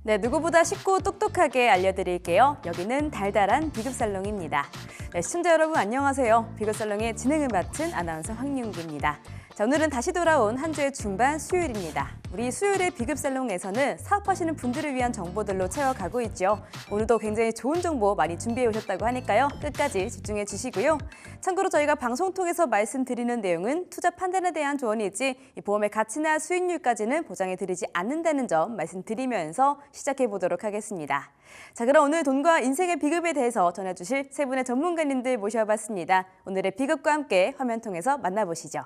네, 누구보다 쉽고 똑똑하게 알려드릴게요. 여기는 달달한 비급살롱입니다. 네, 시청자 여러분 안녕하세요. 비급살롱의 진행을 맡은 아나운서 황윤기입니다. 자, 오늘은 다시 돌아온 한 주의 중반 수요일입니다. 우리 수요일의 비급살롱에서는 사업하시는 분들을 위한 정보들로 채워가고 있죠. 오늘도 굉장히 좋은 정보 많이 준비해 오셨다고 하니까요. 끝까지 집중해 주시고요. 참고로 저희가 방송 통해서 말씀드리는 내용은 투자 판단에 대한 조언이지 이 보험의 가치나 수익률까지는 보장해 드리지 않는다는 점 말씀드리면서 시작해 보도록 하겠습니다. 자, 그럼 오늘 돈과 인생의 비급에 대해서 전해주실 세 분의 전문가님들 모셔봤습니다. 오늘의 비급과 함께 화면 통해서 만나보시죠.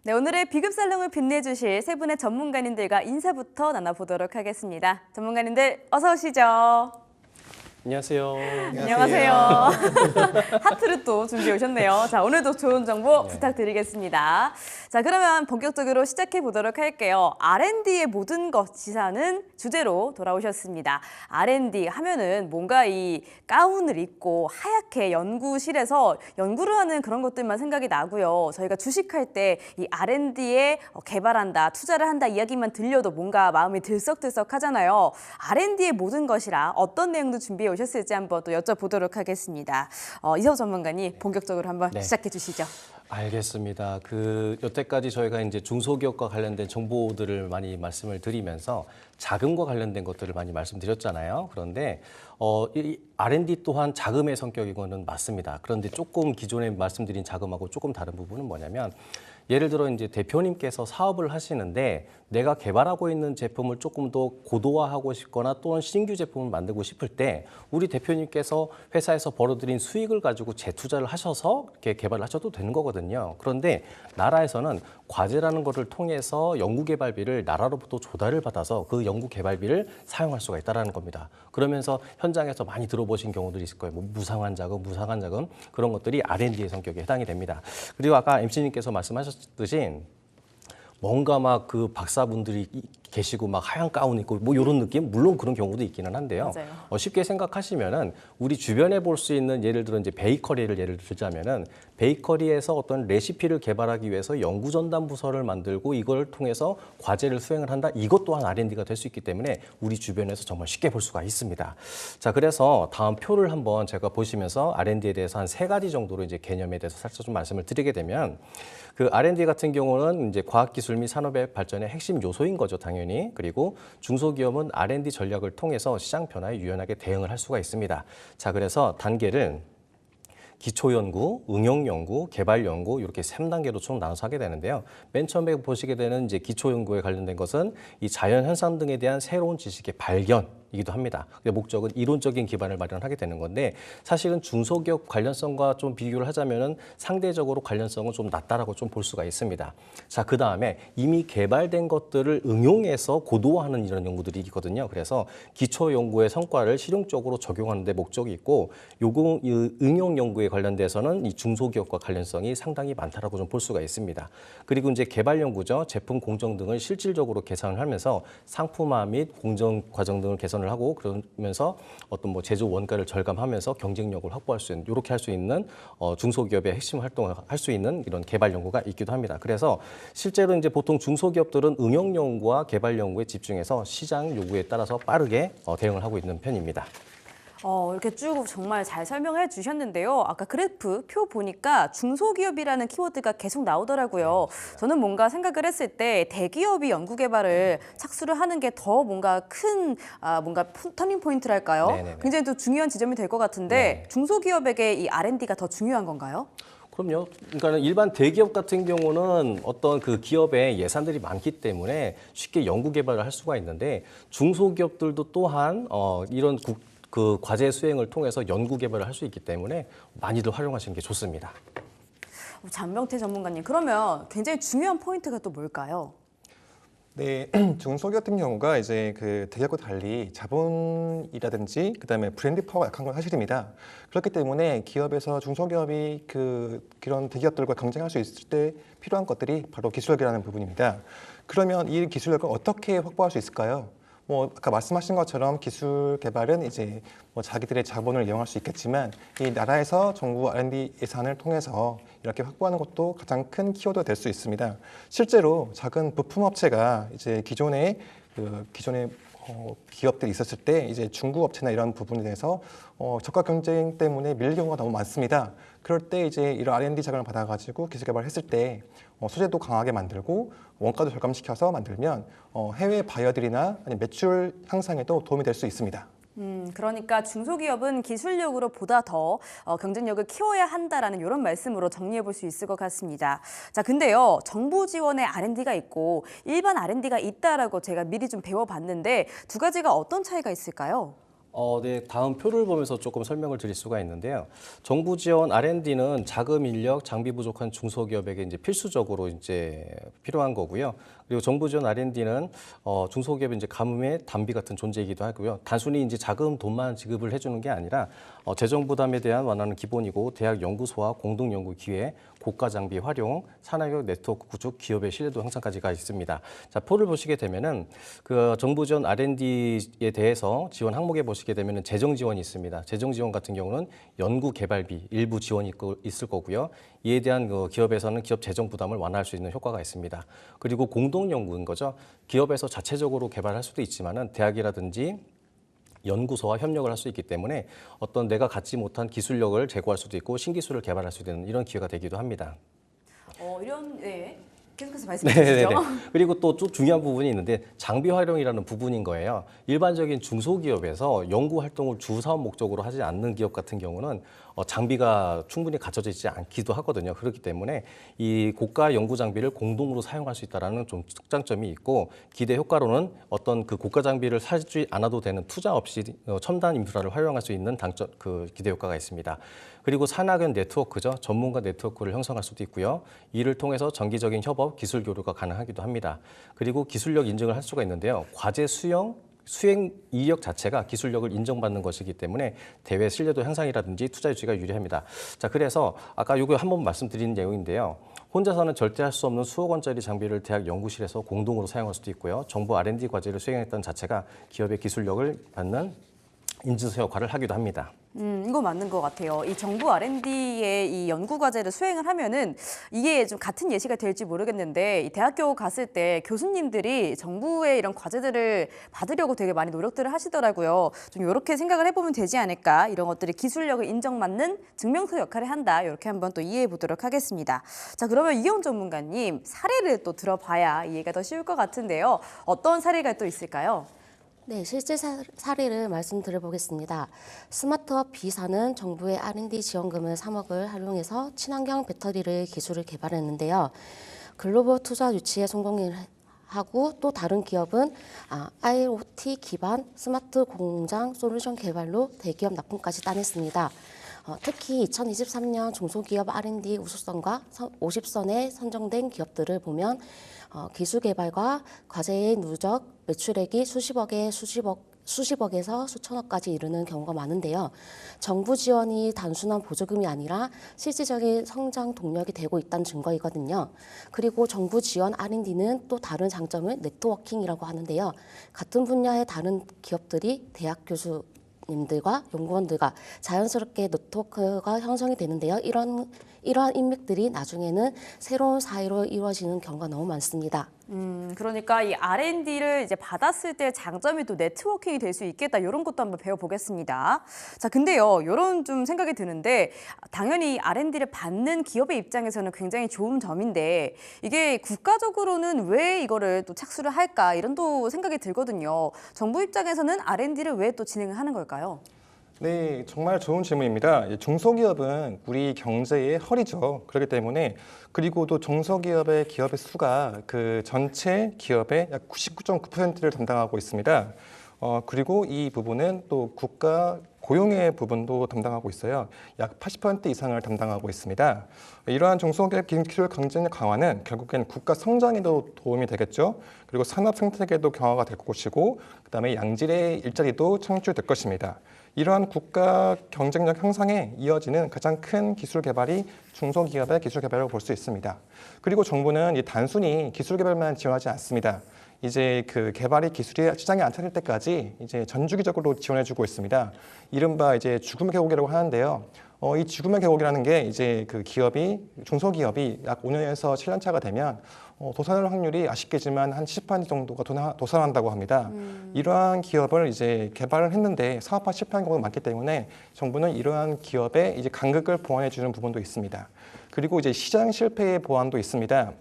네, 오늘의 비급살롱을 빛내주실 세 분의 전문가님들과 인사부터 나눠보도록 하겠습니다. 전문가님들 어서 오시죠. 안녕하세요. 안녕하세요. 하트를 또 준비해 오셨네요. 자, 오늘도 좋은 정보 부탁드리겠습니다. 자, 그러면 본격적으로 시작해 보도록 할게요. R&D의 모든 것이라는 주제로 돌아오셨습니다. R&D 하면은 뭔가 이 가운을 입고 하얗게 연구실에서 연구를 하는 그런 것들만 생각이 나고요. 저희가 주식할 때 이 R&D에 개발한다, 투자를 한다 이야기만 들려도 뭔가 마음이 들썩들썩 하잖아요. R&D의 모든 것이라 어떤 내용도 준비해 오셨을지 한번 또 여쭤보도록 하겠습니다. 이세호 전문가님 본격적으로 한번 시작해 주시죠. 알겠습니다. 여태까지 저희가 이제 중소기업과 관련된 정보들을 많이 말씀을 드리면서 자금과 관련된 것들을 많이 말씀드렸잖아요. 그런데 이 R&D 또한 자금의 성격이고는 맞습니다. 그런데 조금 기존에 말씀드린 자금하고 조금 다른 부분은 뭐냐면 예를 들어 이제 대표님께서 사업을 하시는데 내가 개발하고 있는 제품을 조금 더 고도화하고 싶거나 또는 신규 제품을 만들고 싶을 때 우리 대표님께서 회사에서 벌어들인 수익을 가지고 재투자를 하셔서 이렇게 개발을 하셔도 되는 거거든요. 그런데 나라에서는 과제라는 것을 통해서 연구개발비를 나라로부터 조달을 받아서 그 연구개발비를 사용할 수가 있다는 겁니다. 그러면서 현장에서 많이 들어보신 경우들이 있을 거예요. 뭐 무상한 자금 그런 것들이 R&D의 성격에 해당이 됩니다. 그리고 아까 MC님께서 말씀하셨듯이 뭔가 막 그 박사분들이 계시고 막 하얀 가운 입고 뭐 이런 느낌? 물론 그런 경우도 있기는 한데요. 쉽게 생각하시면은 우리 주변에 볼 수 있는 예를 들어 이제 베이커리를 예를 들자면은 베이커리에서 어떤 레시피를 개발하기 위해서 연구 전담 부서를 만들고 이걸 통해서 과제를 수행을 한다. 이것 또한 R&D가 될 수 있기 때문에 우리 주변에서 정말 쉽게 볼 수가 있습니다. 자, 그래서 다음 표를 한번 제가 보시면서 R&D에 대해서 한 3가지 정도로 이제 개념에 대해서 살짝 좀 말씀을 드리게 되면 그 R&D 같은 경우는 이제 과학기술 및 산업의 발전의 핵심 요소인 거죠, 당연히. 그리고 중소기업은 R&D 전략을 통해서 시장 변화에 유연하게 대응을 할 수가 있습니다. 자, 그래서 단계를 기초연구, 응용연구, 개발연구 이렇게 3단계로 총 나눠서 하게 되는데요. 맨 처음에 보시게 되는 이제 기초연구에 관련된 것은 이 자연현상 등에 대한 새로운 지식의 발견이기도 합니다. 목적은 이론적인 기반을 마련하게 되는 건데 사실은 중소기업 관련성과 좀 비교를 하자면은 상대적으로 관련성은 좀 낮다라고 좀 볼 수가 있습니다. 자, 그 다음에 이미 개발된 것들을 응용해서 고도화하는 이런 연구들이 있거든요. 그래서 기초연구의 성과를 실용적으로 적용하는 데 목적이 있고 응용 연구에 관련돼서는 이 중소기업과 관련성이 상당히 많다라고 좀 볼 수가 있습니다. 그리고 이제 개발 연구죠. 제품 공정 등을 실질적으로 개선을 하면서 상품화 및 공정 과정 등을 개선을 하고 그러면서 어떤 뭐 제조 원가를 절감하면서 경쟁력을 확보할 수 있는 이렇게 할 수 있는 중소기업의 핵심 활동을 할 수 있는 이런 개발 연구가 있기도 합니다. 그래서 실제로 이제 보통 중소기업들은 응용 연구와 개발 연구에 집중해서 시장 요구에 따라서 빠르게 대응을 하고 있는 편입니다. 이렇게 쭉 정말 잘 설명해 주셨는데요. 아까 그래프 표 보니까 중소기업이라는 키워드가 계속 나오더라고요. 저는 뭔가 생각을 했을 때 대기업이 연구개발을 착수를 하는 게 더 뭔가 큰 뭔가 터닝 포인트랄까요? 네네네. 굉장히 또 중요한 지점이 될 것 같은데 중소기업에게 이 R&D가 더 중요한 건가요? 그럼요. 그러니까 일반 대기업 같은 경우는 어떤 그 기업의 예산들이 많기 때문에 쉽게 연구 개발을 할 수가 있는데 중소기업들도 또한 이런 그 과제 수행을 통해서 연구 개발을 할 수 있기 때문에 많이들 활용하시는 게 좋습니다. 장병태 전문가님, 그러면 굉장히 중요한 포인트가 또 뭘까요? 네, 중소기업 같은 경우가 이제 그 대기업과 달리 자본이라든지 그다음에 브랜드 파워가 약한 건 사실입니다. 그렇기 때문에 기업에서 중소기업이 그런 대기업들과 경쟁할 수 있을 때 필요한 것들이 바로 기술력이라는 부분입니다. 그러면 이 기술력을 어떻게 확보할 수 있을까요? 아까 말씀하신 것처럼 기술 개발은 이제 자기들의 자본을 이용할 수 있겠지만 이 나라에서 정부 R&D 예산을 통해서 이렇게 확보하는 것도 가장 큰 키워드가 될 수 있습니다. 실제로 작은 부품 업체가 이제 기존의 기업들이 있었을 때 이제 중국 업체나 이런 부분에 대해서 저가 경쟁 때문에 밀릴 경우가 너무 많습니다. 그럴 때 이제 이런 R&D 자금을 받아가지고 기술 개발을 했을 때 소재도 강하게 만들고 원가도 절감시켜서 만들면 해외 바이어들이나 아니면 매출 향상에도 도움이 될 수 있습니다. 그러니까 중소기업은 기술력으로 보다 더 경쟁력을 키워야 한다라는 이런 말씀으로 정리해 볼 수 있을 것 같습니다. 자, 근데요, 정부 지원의 R&D가 있고 일반 R&D가 있다라고 제가 미리 좀 배워봤는데 두 가지가 어떤 차이가 있을까요? 네, 다음 표를 보면서 조금 설명을 드릴 수가 있는데요. 정부 지원 R&D는 자금, 인력, 장비 부족한 중소기업에게 이제 필수적으로 이제 필요한 거고요. 그리고 정부 지원 R&D는 중소기업의 이제 가뭄의 단비 같은 존재이기도 하고요. 단순히 이제 자금, 돈만 지급을 해주는 게 아니라 재정 부담에 대한 완화는 기본이고 대학 연구소와 공동 연구 기회, 고가 장비 활용, 산학역 네트워크 구축, 기업의 신뢰도 향상까지가 있습니다. 자, 표를 보시게 되면은 그 정부 지원 R&D에 대해서 지원 항목에 보시게 되면은 재정 지원이 있습니다. 재정 지원 같은 경우는 연구 개발비 일부 지원이 있을 거고요. 이에 대한 기업에서는 기업 재정 부담을 완화할 수 있는 효과가 있습니다. 그리고 공동 연구인 거죠. 기업에서 자체적으로 개발할 수도 있지만은 대학이라든지 연구소와 협력을 할 수 있기 때문에 어떤 내가 갖지 못한 기술력을 제고할 수도 있고 신기술을 개발할 수 있는 이런 기회가 되기도 합니다. 네. 계속해서 말씀해 주시죠. 그리고 또 중요한 부분이 있는데 장비 활용이라는 부분인 거예요. 일반적인 중소기업에서 연구 활동을 주 사업 목적으로 하지 않는 기업 같은 경우는 장비가 충분히 갖춰져 있지 않기도 하거든요. 그렇기 때문에 이 고가 연구 장비를 공동으로 사용할 수 있다는 좀 특장점이 있고 기대 효과로는 어떤 그 고가 장비를 사지 않아도 되는 투자 없이 첨단 인프라를 활용할 수 있는 기대 효과가 있습니다. 그리고 산학연 네트워크죠. 전문가 네트워크를 형성할 수도 있고요. 이를 통해서 정기적인 협업, 기술 교류가 가능하기도 합니다. 그리고 기술력 인증을 할 수가 있는데요. 과제 수행 이력 자체가 기술력을 인정받는 것이기 때문에 대외 신뢰도 향상이라든지 투자 유치가 유리합니다. 자, 그래서 아까 이거 한번 말씀드린 내용인데요. 혼자서는 절대 할 수 없는 수억 원짜리 장비를 대학 연구실에서 공동으로 사용할 수도 있고요. 정부 R&D 과제를 수행했던 자체가 기업의 기술력을 받는 인증서 역할을 하기도 합니다. 이거 맞는 것 같아요. 이 정부 R&D의 이 연구 과제를 수행을 하면은 이게 좀 같은 예시가 될지 모르겠는데 이 대학교 갔을 때 교수님들이 정부의 이런 과제들을 받으려고 되게 많이 노력들을 하시더라고요. 좀 이렇게 생각을 해보면 되지 않을까? 이런 것들이 기술력을 인정받는 증명서 역할을 한다. 이렇게 한번 또 이해해 보도록 하겠습니다. 자, 그러면 이경 전문가님 사례를 또 들어봐야 이해가 더 쉬울 것 같은데요. 어떤 사례가 또 있을까요? 네, 실제 사례를 말씀드려 보겠습니다. 스마트업 B사는 정부의 R&D 지원금을 3억을 활용해서 친환경 배터리를 기술을 개발했는데요. 글로벌 투자 유치에 성공하고 또 다른 기업은 IoT 기반 스마트 공장 솔루션 개발로 대기업 납품까지 따냈습니다. 특히 2023년 중소기업 R&D 우수성과 50선에 선정된 기업들을 보면 기술 개발과 과제의 누적 매출액이 수십억에서 수천억까지 이르는 경우가 많은데요. 정부 지원이 단순한 보조금이 아니라 실질적인 성장 동력이 되고 있다는 증거이거든요. 그리고 정부 지원 R&D는 또 다른 장점은 네트워킹이라고 하는데요. 같은 분야의 다른 기업들이 대학 교수님들과 연구원들과 자연스럽게 네트워크가 형성이 되는데요. 이러한 인맥들이 나중에는 새로운 사이로 이루어지는 경우가 너무 많습니다. 그러니까 이 R&D를 이제 받았을 때 장점이 또 네트워킹이 될 수 있겠다. 이런 것도 한번 배워보겠습니다. 자, 근데요, 이런 좀 생각이 드는데 당연히 R&D를 받는 기업의 입장에서는 굉장히 좋은 점인데 이게 국가적으로는 왜 이거를 또 착수를 할까 이런 또 생각이 들거든요. 정부 입장에서는 R&D를 왜 또 진행을 하는 걸까요? 네, 정말 좋은 질문입니다. 중소기업은 우리 경제의 허리죠. 그렇기 때문에 그리고 또 중소기업의 수가 그 전체 기업의 약 99.9%를 담당하고 있습니다. 그리고 이 부분은 또 국가 고용의 부분도 담당하고 있어요. 약 80% 이상을 담당하고 있습니다. 이러한 중소기업 기술 경쟁력 강화는 결국엔 국가 성장에도 도움이 되겠죠. 그리고 산업 생태계도 강화가 될 것이고, 그다음에 양질의 일자리도 창출될 것입니다. 이러한 국가 경쟁력 향상에 이어지는 가장 큰 기술 개발이 중소기업의 기술 개발이라고 볼 수 있습니다. 그리고 정부는 단순히 기술 개발만 지원하지 않습니다. 이제 그 개발이 기술이 시장에 안착될 때까지 이제 전주기적으로 지원해주고 있습니다. 이른바 이제 죽음의 계곡이라고 하는데요. 이 죽음의 계곡이라는 게 이제 그 기업이 중소기업이 약 5년에서 7년 차가 되면 도산할 확률이 아쉽겠지만 한 70% 정도가 도산한다고 합니다. 이러한 기업을 이제 개발을 했는데 사업화 실패한 경우가 많기 때문에 정부는 이러한 기업의 이제 간극을 보완해 주는 부분도 있습니다. 그리고 이제 시장 실패의 보완도 있습니다.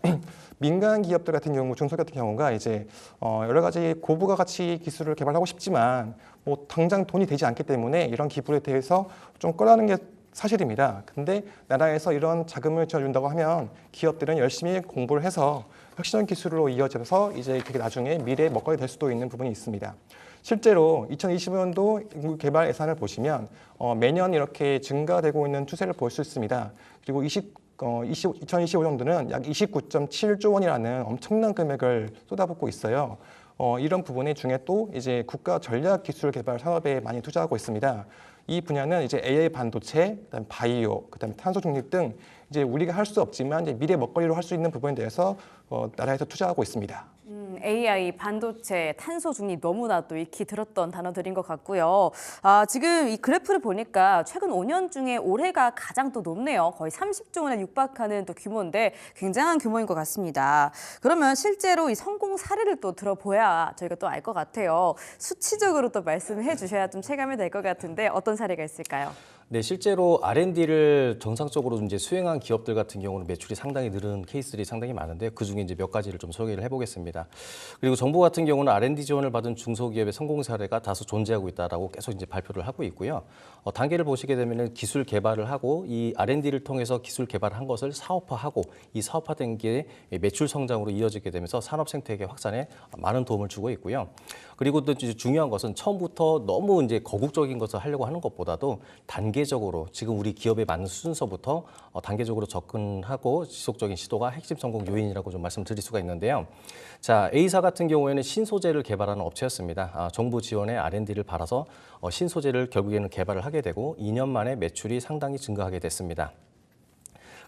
민간 기업들 같은 경우, 중소기업 같은 경우가 이제 여러 가지 고부가 가치 기술을 개발하고 싶지만 뭐 당장 돈이 되지 않기 때문에 이런 기술에 대해서 좀 꺼려하는 게 사실입니다. 근데 나라에서 이런 자금을 지어준다고 하면 기업들은 열심히 공부를 해서 혁신적 기술로 이어져서 이제 그게 나중에 미래의 먹거리 될 수도 있는 부분이 있습니다. 실제로 2025년도 개발 예산을 보시면 매년 이렇게 증가되고 있는 추세를 볼 수 있습니다. 그리고 2025년도는 약 29.7조 원이라는 엄청난 금액을 쏟아붓고 있어요. 이런 부분 중에 또 이제 국가 전략 기술 개발 사업에 많이 투자하고 있습니다. 이 분야는 이제 AI 반도체, 그다음 바이오, 그다음에 탄소 중립 등 이제 우리가 할 수 없지만 이제 미래 먹거리로 할 수 있는 부분에 대해서 나라에서 투자하고 있습니다. AI, 반도체, 탄소 중립 너무나도 익히 들었던 단어들인 것 같고요. 지금 이 그래프를 보니까 최근 5년 중에 올해가 가장 또 높네요. 거의 30조 원에 육박하는 또 규모인데 굉장한 규모인 것 같습니다. 그러면 실제로 이 성공 사례를 또 들어보야 저희가 또 알 것 같아요. 수치적으로 또 말씀해 주셔야 좀 체감이 될 것 같은데 어떤 사례가 있을까요? 네, 실제로 R&D를 정상적으로 이제 수행한 기업들 같은 경우는 매출이 상당히 늘은 케이스들이 상당히 많은데 그 중에 이제 몇 가지를 좀 소개를 해보겠습니다. 그리고 정부 같은 경우는 R&D 지원을 받은 중소기업의 성공 사례가 다수 존재하고 있다라고 계속 이제 발표를 하고 있고요. 단계를 보시게 되면은 기술 개발을 하고 이 R&D를 통해서 기술 개발을 한 것을 사업화하고 이 사업화된 게 매출 성장으로 이어지게 되면서 산업 생태계 확산에 많은 도움을 주고 있고요. 그리고 또 이제 중요한 것은 처음부터 너무 이제 거국적인 것을 하려고 하는 것보다도 단계적으로 지금 우리 기업에 맞는 순서부터 단계적으로 접근하고 지속적인 시도가 핵심 성공 요인이라고 좀 말씀드릴 수가 있는데요. 자, A사 같은 경우에는 신소재를 개발하는 업체였습니다. 정부 지원에 R&D를 받아서 신소재를 결국에는 개발을 하게 되고 2년 만에 매출이 상당히 증가하게 됐습니다.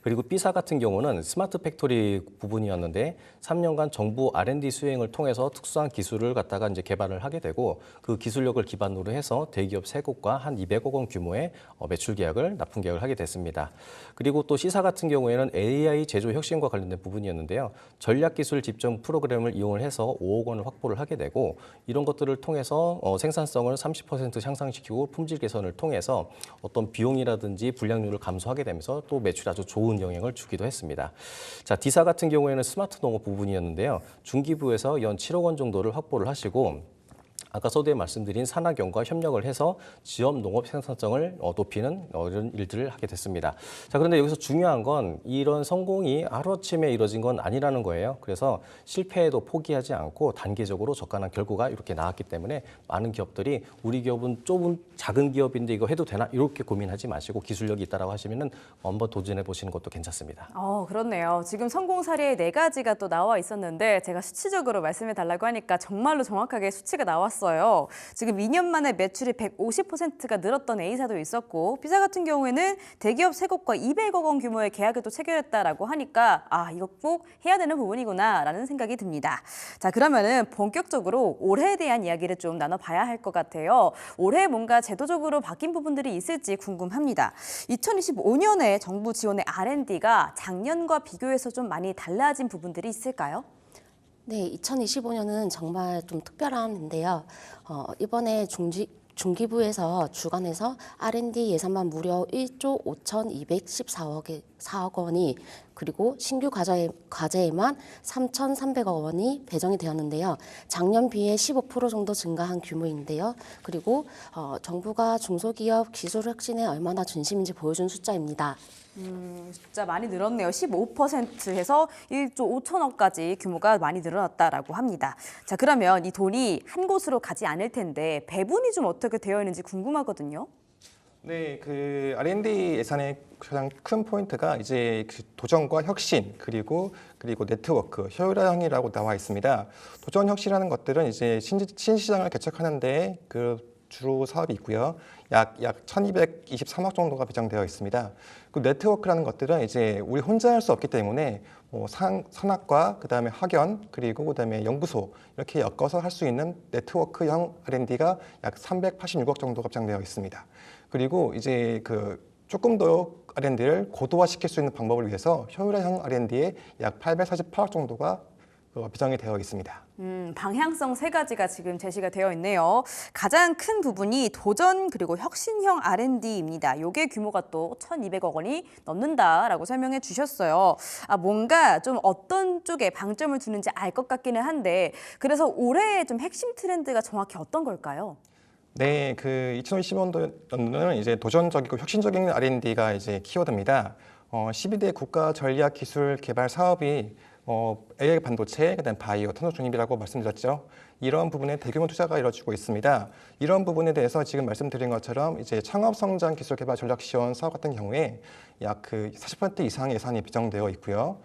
그리고 B사 같은 경우는 스마트 팩토리 부분이었는데 3년간 정부 R&D 수행을 통해서 특수한 기술을 갖다가 이제 개발을 하게 되고 그 기술력을 기반으로 해서 대기업 3곳과 한 200억 원 규모의 매출 계약을 납품 계약을 하게 됐습니다. 그리고 또 C사 같은 경우에는 AI 제조 혁신과 관련된 부분이었는데요. 전략기술 집중 프로그램을 이용을 해서 5억 원을 확보를 하게 되고 이런 것들을 통해서 생산성을 30% 향상시키고 품질 개선을 통해서 어떤 비용이라든지 불량률을 감소하게 되면서 또 매출이 아주 좋은 영향을 주기도 했습니다. 자, D사 같은 경우에는 스마트 농업 부분이었는데요. 중기부에서 연 7억 원 정도를 확보를 하시고 아까 서두에 말씀드린 산학연과 협력을 해서 지역 농업 생산성을 높이는 이런 일들을 하게 됐습니다. 자, 그런데 여기서 중요한 건 이런 성공이 하루아침에 이루어진 건 아니라는 거예요. 그래서 실패에도 포기하지 않고 단계적으로 접근한 결과가 이렇게 나왔기 때문에 많은 기업들이 우리 기업은 좁은 작은 기업인데 이거 해도 되나? 이렇게 고민하지 마시고 기술력이 있다라고 하시면은 한번 도전해 보시는 것도 괜찮습니다. 그렇네요. 지금 성공 사례 4가지가 또 나와 있었는데 제가 수치적으로 말씀해 달라고 하니까 정말로 정확하게 수치가 나왔어요. 지금 2년 만에 매출이 150%가 늘었던 A사도 있었고 B사 같은 경우에는 대기업 3곳과 200억 원 규모의 계약을 또 체결했다라고 하니까 이거 꼭 해야 되는 부분이구나라는 생각이 듭니다. 자, 그러면은 본격적으로 올해에 대한 이야기를 좀 나눠봐야 할 것 같아요. 올해 뭔가 제도적으로 바뀐 부분들이 있을지 궁금합니다. 2025년에 정부 지원의 R&D가 작년과 비교해서 좀 많이 달라진 부분들이 있을까요? 네, 2025년은 정말 좀 특별한데요. 이번에 중기부에서 주관해서 R&D 예산만 무려 1조 5,214억 원이 그리고 신규 과제에만 3,300억 원이 배정이 되었는데요. 작년 비해 15% 정도 증가한 규모인데요. 그리고 정부가 중소기업 기술 혁신에 얼마나 진심인지 보여준 숫자입니다. 숫자 많이 늘었네요. 15%에서 1조 5천억까지 규모가 많이 늘어났다라고 합니다. 자, 그러면 이 돈이 한 곳으로 가지 않을 텐데 배분이 좀 어떻게 되어 있는지 궁금하거든요. 네, 그 R&D 예산의 가장 큰 포인트가 이제 그 도전과 혁신 그리고 네트워크 효율화형이라고 나와 있습니다. 도전 혁신이라는 것들은 이제 신시장을 개척하는데 그 주로 사업이 있고요. 약 1,223억 정도가 배정되어 있습니다. 그 네트워크라는 것들은 이제 우리 혼자 할 수 없기 때문에 산학과 그다음에 학연 그다음에 연구소 이렇게 엮어서 할 수 있는 네트워크형 R&D가 약 386억 정도가 배정되어 있습니다. 그리고 이제 그 조금 더 R&D를 고도화시킬 수 있는 방법을 위해서 효율화형 R&D에 약 848억 정도가 배정이 되어 있습니다. 방향성 세 가지가 지금 제시가 되어 있네요. 가장 큰 부분이 도전 그리고 혁신형 R&D입니다. 이게 규모가 또 1,200억 원이 넘는다라고 설명해 주셨어요. 뭔가 좀 어떤 쪽에 방점을 두는지 알 것 같기는 한데 그래서 올해의 좀 핵심 트렌드가 정확히 어떤 걸까요? 네, 그 2025년도는 이제 도전적이고 혁신적인 R&D가 이제 키워드입니다. 12대 국가 전략 기술 개발 사업이 AI 반도체, 그다음 바이오, 탄소 중립이라고 말씀드렸죠. 이런 부분에 대규모 투자가 이루어지고 있습니다. 이런 부분에 대해서 지금 말씀드린 것처럼 이제 창업 성장 기술 개발 전략 지원 사업 같은 경우에 약 그 40% 이상 예산이 배정되어 있고요.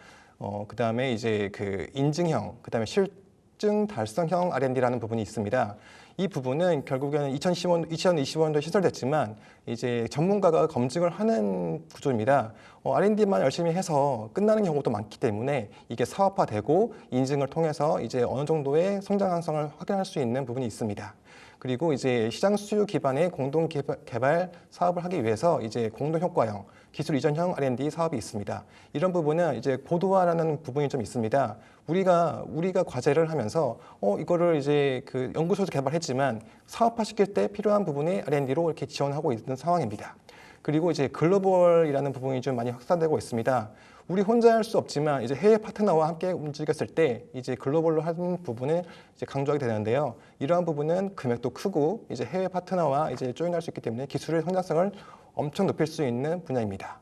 그다음에 이제 그 인증형, 그다음에 실증 달성형 R&D라는 부분이 있습니다. 이 부분은 결국에는 2025년도에 신설됐지만 이제 전문가가 검증을 하는 구조입니다. R&D만 열심히 해서 끝나는 경우도 많기 때문에 이게 사업화되고 인증을 통해서 이제 어느 정도의 성장 향상을 확인할 수 있는 부분이 있습니다. 그리고 이제 시장 수요 기반의 공동 개발 사업을 하기 위해서 이제 공동 효과형, 기술 이전형 R&D 사업이 있습니다. 이런 부분은 이제 고도화라는 부분이 좀 있습니다. 우리가 과제를 하면서 이거를 이제 그 연구소에서 개발했지만 사업화 시킬 때 필요한 부분에 R&D로 이렇게 지원하고 있는 상황입니다. 그리고 이제 글로벌이라는 부분이 좀 많이 확산되고 있습니다. 우리 혼자 할 수 없지만 이제 해외 파트너와 함께 움직였을 때 이제 글로벌로 하는 부분을 이제 강조하게 되는데요. 이러한 부분은 금액도 크고 이제 해외 파트너와 이제 조인할 수 있기 때문에 기술의 성장성을 엄청 높일 수 있는 분야입니다.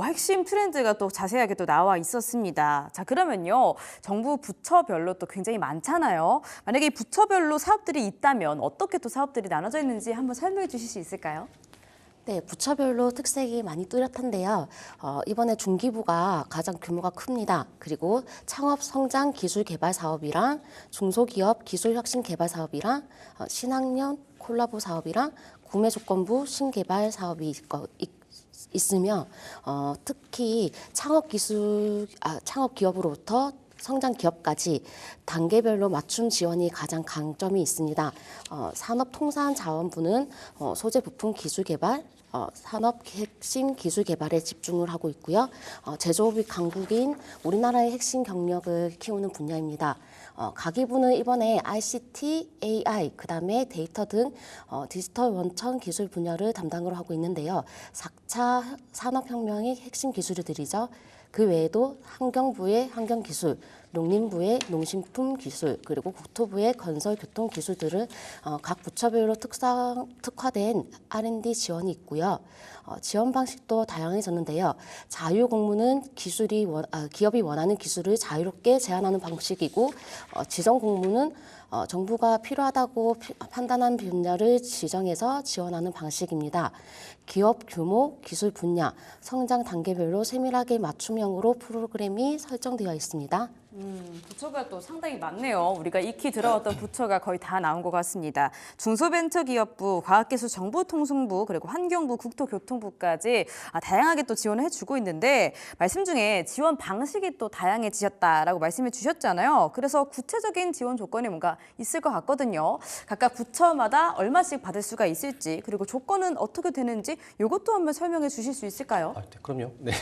핵심 트렌드가 또 자세하게 또 나와 있었습니다. 자, 그러면요. 정부 부처별로 또 굉장히 많잖아요. 만약에 이 부처별로 사업들이 있다면 어떻게 또 사업들이 나눠져 있는지 한번 설명해 주실 수 있을까요? 네, 부처별로 특색이 많이 뚜렷한데요. 이번에 중기부가 가장 규모가 큽니다. 그리고 창업 성장 기술 개발 사업이랑 중소기업 기술 혁신 개발 사업이랑 신학년 콜라보 사업이랑 구매 조건부 신개발 사업이 있으며 특히 창업 기업으로부터 성장 기업까지 단계별로 맞춤 지원이 가장 강점이 있습니다. 산업통상자원부는 소재 부품 기술 개발, 산업 핵심 기술 개발에 집중을 하고 있고요. 제조업이 강국인 우리나라의 핵심 경력을 키우는 분야입니다. 가기부는 이번에 ICT, AI, 그다음에 데이터 등 디지털 원천 기술 분야를 담당으로 하고 있는데요. 4차 산업혁명의 핵심 기술들이죠. 그 외에도 환경부의 환경기술, 농림부의 농식품 기술, 그리고 국토부의 건설 교통 기술들을 각 부처별로 특화된 R&D 지원이 있고요. 지원 방식도 다양해졌는데요. 자유공모는 기업이 원하는 기술을 자유롭게 제안하는 방식이고 지정공모는 정부가 필요하다고 판단한 분야를 지정해서 지원하는 방식입니다. 기업 규모, 기술 분야, 성장 단계별로 세밀하게 맞춤형으로 프로그램이 설정되어 있습니다. 부처가 또 상당히 많네요. 우리가 익히 들어왔던 부처가 거의 다 나온 것 같습니다. 중소벤처기업부, 과학기술정보통신부, 그리고 환경부, 국토교통부까지 다양하게 또 지원을 해주고 있는데 말씀 중에 지원 방식이 또 다양해지셨다라고 말씀해 주셨잖아요. 그래서 구체적인 지원 조건이 뭔가 있을 것 같거든요. 각각 부처마다 얼마씩 받을 수가 있을지 그리고 조건은 어떻게 되는지 이것도 한번 설명해 주실 수 있을까요? 네, 그럼요. 네.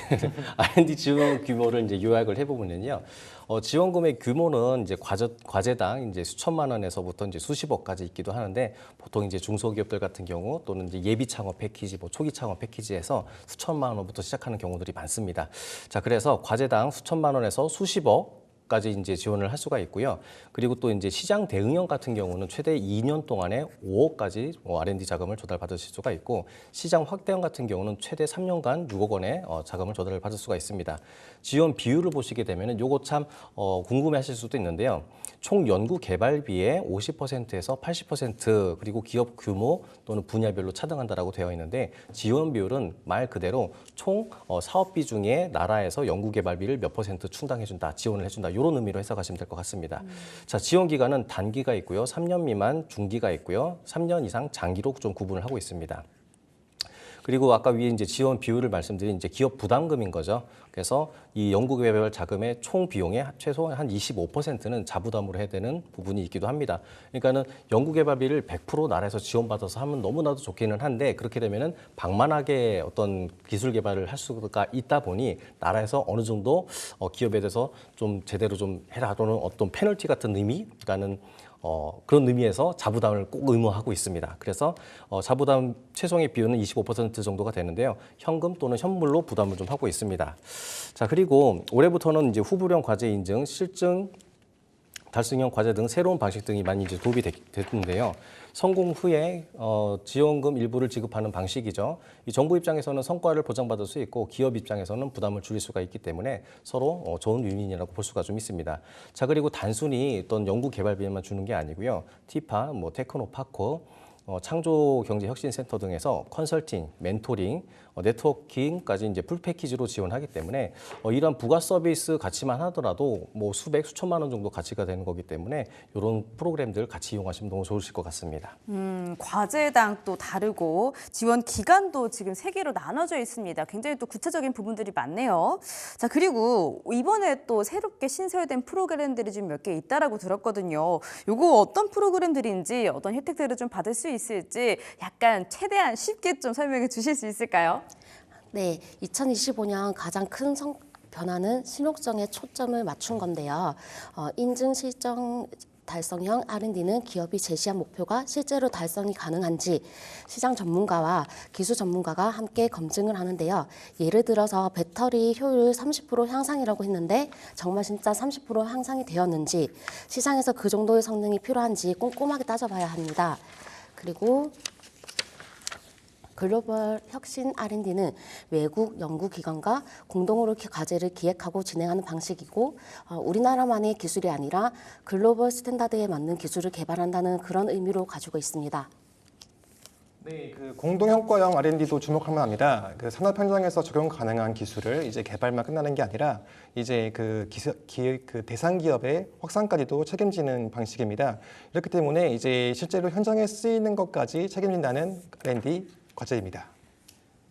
R&D 지원 규모를 이제 요약을 해보면요. 지원 금액 규모는 이제 과제당 이제 수천만 원에서부터 이제 수십억까지 있기도 하는데 보통 이제 중소기업들 같은 경우 또는 이제 예비 창업 패키지, 초기 창업 패키지에서 수천만 원부터 시작하는 경우들이 많습니다. 자, 그래서 과제당 수천만 원에서 수십억 까지 이제 지원을 할 수가 있고요. 그리고 또 이제 시장 대응형 같은 경우는 최대 2년 동안에 5억까지 R&D 자금을 조달받으실 수가 있고, 시장 확대형 같은 경우는 최대 3년간 6억 원의 자금을 조달을 받을 수가 있습니다. 지원 비율을 보시게 되면은 요거 참 궁금해하실 수도 있는데요. 총 연구 개발비의 50%에서 80% 그리고 기업 규모 또는 분야별로 차등한다라고 되어 있는데, 지원 비율은 말 그대로 총 사업비 중에 나라에서 연구 개발비를 몇 퍼센트 충당해준다, 지원을 해준다, 이런 의미로 해석하시면 될 것 같습니다. 자, 지원 기간은 단기가 있고요, 3년 미만 중기가 있고요, 3년 이상 장기로 좀 구분을 하고 있습니다. 그리고 아까 위에 이제 지원 비율을 말씀드린 이제 기업 부담금인 거죠. 그래서 이 연구개발 자금의 총 비용의 최소 한 25%는 자부담으로 해야 되는 부분이 있기도 합니다. 그러니까는 연구개발비를 100% 나라에서 지원받아서 하면 너무나도 좋기는 한데, 그렇게 되면은 방만하게 어떤 기술 개발을 할 수가 있다 보니 나라에서 어느 정도 기업에 대해서 좀 제대로 좀 해라, 또는 어떤 페널티 같은 의미, 그러니까는 그런 의미에서 자부담을 꼭 의무화하고 있습니다. 그래서 자부담 최종의 비율은 25% 정도가 되는데요. 현금 또는 현물로 부담을 좀 하고 있습니다. 자, 그리고 올해부터는 이제 후불형 과제 인증, 실증 달성형 과제 등 새로운 방식 등이 많이 이제 도입이 됐는데요. 성공 후에 지원금 일부를 지급하는 방식이죠. 이 정부 입장에서는 성과를 보장받을 수 있고, 기업 입장에서는 부담을 줄일 수가 있기 때문에 서로 좋은 윈윈이라고 볼 수가 좀 있습니다. 자, 그리고 단순히 어떤 연구 개발비만 주는 게 아니고요. 티파, 테크노파코, 창조경제혁신센터 등에서 컨설팅, 멘토링, 네트워킹까지 이제 풀 패키지로 지원하기 때문에 이러한 부가 서비스 가치만 하더라도 뭐 수백, 수천만 원 정도 가치가 되는 거기 때문에 이런 프로그램들 같이 이용하시면 너무 좋으실 것 같습니다. 과제당 또 다르고 지원 기간도 지금 3개로 나눠져 있습니다. 굉장히 또 구체적인 부분들이 많네요. 자, 그리고 이번에 또 새롭게 신설된 프로그램들이 좀 몇 개 있다라고 들었거든요. 요거 어떤 프로그램들인지, 어떤 혜택들을 좀 받을 수 있을지 약간 최대한 쉽게 좀 설명해 주실 수 있을까요? 네, 2025년 가장 큰 변화는 신용성에 초점을 맞춘 건데요. 인증 실정 달성형 R&D는 기업이 제시한 목표가 실제로 달성이 가능한지 시장 전문가와 기술 전문가가 함께 검증을 하는데요. 예를 들어서 배터리 효율 30% 향상이라고 했는데 정말 진짜 30% 향상이 되었는지, 시장에서 그 정도의 성능이 필요한지 꼼꼼하게 따져봐야 합니다. 그리고 글로벌 혁신 R&D는 외국 연구기관과 공동으로 과제를 기획하고 진행하는 방식이고, 우리나라만의 기술이 아니라 글로벌 스탠다드에 맞는 기술을 개발한다는 그런 의미로 가지고 있습니다. 네, 그 공동효과형 R&D도 주목할 만합니다. 그 산업 현장에서 적용 가능한 기술을 이제 개발만 끝나는 게 아니라 이제 그 대상 기업의 확산까지도 책임지는 방식입니다. 이렇기 때문에 이제 실제로 현장에 쓰이는 것까지 책임진다는 R&D 과제입니다.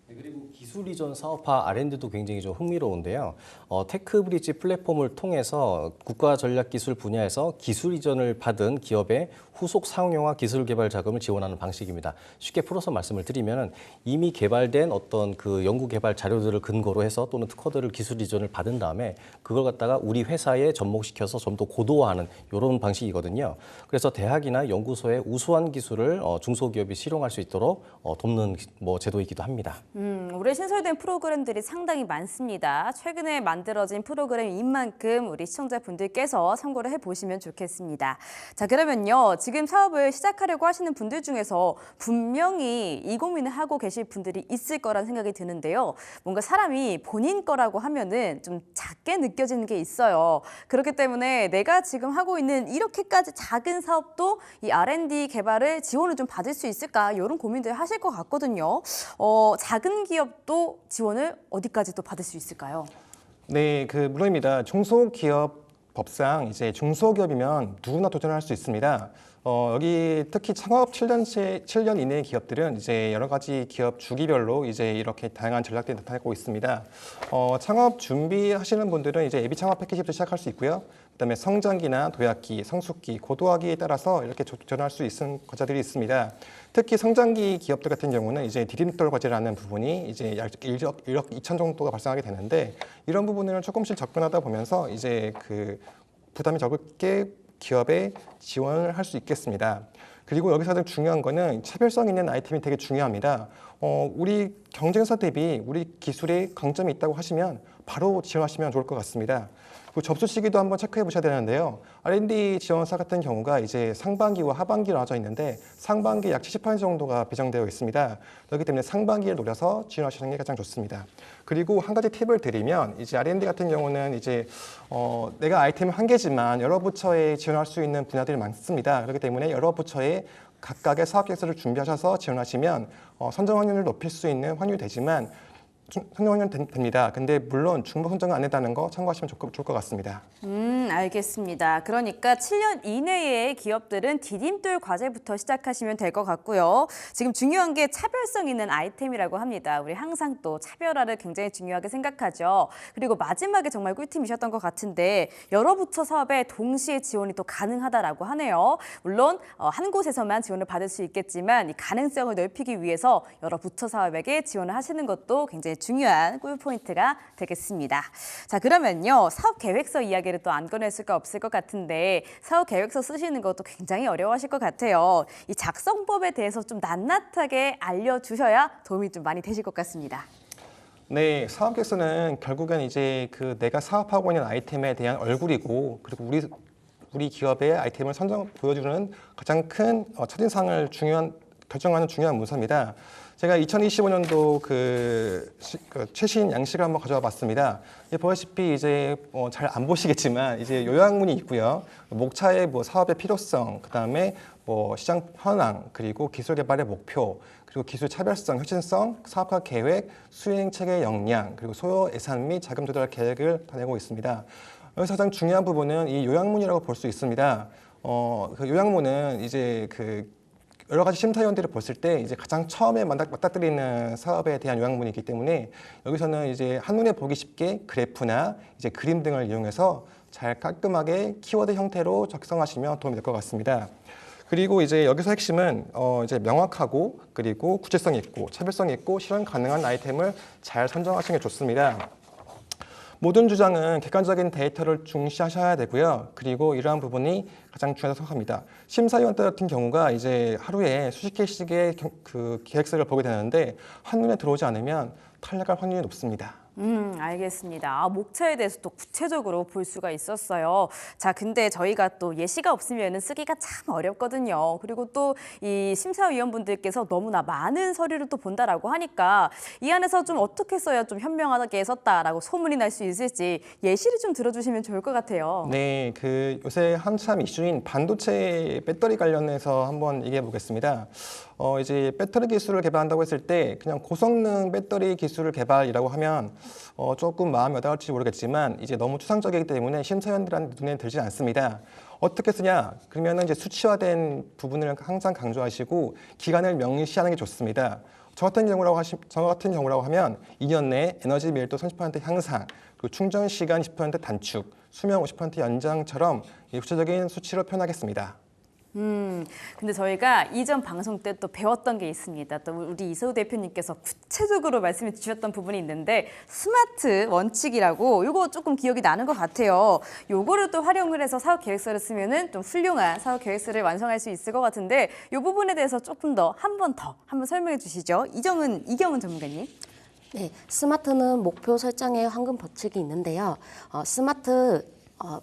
그리고 기술 이전 사업화 R&D도 굉장히 좀 흥미로운데요. 테크브리지 플랫폼을 통해서 국가 전략 기술 분야에서 기술 이전을 받은 기업의 후속 상용화 기술 개발 자금을 지원하는 방식입니다. 쉽게 풀어서 말씀을 드리면 이미 개발된 어떤 그 연구 개발 자료들을 근거로 해서 또는 특허들을 기술 이전을 받은 다음에 그걸 갖다가 우리 회사에 접목시켜서 좀 더 고도화하는 이런 방식이거든요. 그래서 대학이나 연구소의 우수한 기술을 중소기업이 실용할 수 있도록 돕는 제도이기도 합니다. 올해 신설된 프로그램들이 상당히 많습니다. 최근에 만들어진 프로그램인 만큼 우리 시청자분들께서 참고를 해보시면 좋겠습니다. 자, 그러면요. 지금 사업을 시작하려고 하시는 분들 중에서 분명히 이 고민을 하고 계실 분들이 있을 거란 생각이 드는데요. 뭔가 사람이 본인 거라고 하면은 좀 작게 느껴지는 게 있어요. 그렇기 때문에 내가 지금 하고 있는 이렇게까지 작은 사업도 이 R&D 개발을 지원을 좀 받을 수 있을까? 이런 고민들 하실 것 같거든요. 작은 기업도 지원을 어디까지 또 받을 수 있을까요? 네, 물론입니다. 중소기업 법상 이제 중소기업이면 누구나 도전할 수 있습니다. 여기 특히 창업 7년 이내의 기업들은 이제 여러 가지 기업 주기별로 이제 이렇게 다양한 전략들이 나타나고 있습니다. 창업 준비하시는 분들은 이제 예비 창업 패키지부터 시작할 수 있고요. 그다음에 성장기나 도약기, 성숙기, 고도화기에 따라서 이렇게 도전할 수 있는 과제들이 있습니다. 특히 성장기 기업들 같은 경우는 이제 디딤돌 과제라는 부분이 이제 약 1억 2천 정도가 발생하게 되는데, 이런 부분을 조금씩 접근하다 보면서 이제 그 부담이 적게 기업에 지원을 할 수 있겠습니다. 그리고 여기서 가장 중요한 거는 차별성 있는 아이템이 되게 중요합니다. 우리 경쟁사 대비 우리 기술에 강점이 있다고 하시면 바로 지원하시면 좋을 것 같습니다. 그리고 접수 시기도 한번 체크해 보셔야 되는데요. R&D 지원사 같은 경우가 이제 상반기와 하반기로 나눠져 있는데 상반기 약 70% 정도가 배정되어 있습니다. 그렇기 때문에 상반기를 노려서 지원하시는 게 가장 좋습니다. 그리고 한 가지 팁을 드리면 이제 R&D 같은 경우는 이제 내가 아이템 한 개지만 여러 부처에 지원할 수 있는 분야들이 많습니다. 그렇기 때문에 여러 부처에 각각의 사업 계획서를 준비하셔서 지원하시면 선정 확률을 높일 수 있는 확률이 되지만 선정하면 됩니다. 근데 물론 중복 선정은 안 된다는 거 참고하시면 좋을 것 같습니다. 알겠습니다. 그러니까 7년 이내의 기업들은 디딤돌 과제부터 시작하시면 될 것 같고요. 지금 중요한 게 차별성 있는 아이템이라고 합니다. 우리 항상 또 차별화를 굉장히 중요하게 생각하죠. 그리고 마지막에 정말 꿀팁이셨던 것 같은데 여러 부처 사업에 동시에 지원이 또 가능하다라고 하네요. 물론 한 곳에서만 지원을 받을 수 있겠지만 이 가능성을 넓히기 위해서 여러 부처 사업에게 지원을 하시는 것도 굉장히 중요한 꿀포인트가 되겠습니다. 자, 그러면요. 사업 계획서 이야기를 또 안 꺼낼 수가 없을 것 같은데 사업 계획서 쓰시는 것도 굉장히 어려워하실 것 같아요. 이 작성법에 대해서 좀 낱낱하게 알려주셔야 도움이 좀 많이 되실 것 같습니다. 네, 사업 계획서는 결국엔 이제 그 내가 사업하고 있는 아이템에 대한 얼굴이고 그리고 우리 기업의 아이템을 보여주는 가장 큰 첫인상을 결정하는 중요한 문서입니다. 제가 2025년도 그 최신 양식을 한번 가져와 봤습니다. 보시다시피 이제 잘 안 보시겠지만 이제 요약문이 있고요. 목차의 사업의 필요성, 그다음에 시장 현황, 그리고 기술 개발의 목표, 그리고 기술 차별성, 혁신성, 사업화 계획, 수행 체계 역량, 그리고 소요 예산 및 자금 조달 계획을 다 내고 있습니다. 여기서 가장 중요한 부분은 이 요약문이라고 볼 수 있습니다. 그 요약문은 이제 여러 가지 심사위원들을 봤을 때 이제 가장 처음에 맞닥뜨리는 사업에 대한 요약문이기 때문에 여기서는 이제 한눈에 보기 쉽게 그래프나 이제 그림 등을 이용해서 잘 깔끔하게 키워드 형태로 작성하시면 도움이 될 것 같습니다. 그리고 이제 여기서 핵심은 이제 명확하고 그리고 구체성 있고 차별성 있고 실현 가능한 아이템을 잘 선정하시는 게 좋습니다. 모든 주장은 객관적인 데이터를 중시하셔야 되고요. 그리고 이러한 부분이 가장 중요하다고 생각합니다. 심사위원들 같은 경우가 이제 하루에 수십 개씩의 그 계획서를 보게 되는데 한눈에 들어오지 않으면 탈락할 확률이 높습니다. 알겠습니다. 목차에 대해서 또 구체적으로 볼 수가 있었어요. 자, 근데 저희가 또 예시가 없으면 쓰기가 참 어렵거든요. 그리고 또 이 심사위원분들께서 너무나 많은 서류를 또 본다라고 하니까 이 안에서 좀 어떻게 써야 좀 현명하게 썼다라고 소문이 날 수 있을지 예시를 좀 들어주시면 좋을 것 같아요. 네, 요새 한참 이슈인 반도체 배터리 관련해서 한번 얘기해 보겠습니다. 이제 배터리 기술을 개발한다고 했을 때 그냥 고성능 배터리 기술을 개발이라고 하면 조금 마음이 와닿을지 모르겠지만 이제 너무 추상적이기 때문에 심사위원들한테 눈에 들지 않습니다. 어떻게 쓰냐? 그러면 이제 수치화된 부분을 항상 강조하시고 기간을 명시하는 게 좋습니다. 저 같은 경우라고 하면 2년 내 에너지 밀도 30% 향상, 그리고 충전 시간 10% 단축, 수명 50% 연장처럼 구체적인 수치로 표현하겠습니다. 근데 저희가 이전 방송 때 또 배웠던 게 있습니다. 또 우리 이서우 대표님께서 구체적으로 말씀해 주셨던 부분이 있는데 스마트 원칙이라고 이거 조금 기억이 나는 것 같아요. 요거를 또 활용을 해서 사업 계획서를 쓰면은 좀 훌륭한 사업 계획서를 완성할 수 있을 것 같은데 이 부분에 대해서 조금 더 한번 설명해 주시죠. 이경은 전문가님. 네, 스마트는 목표 설정의 황금 법칙이 있는데요. 스마트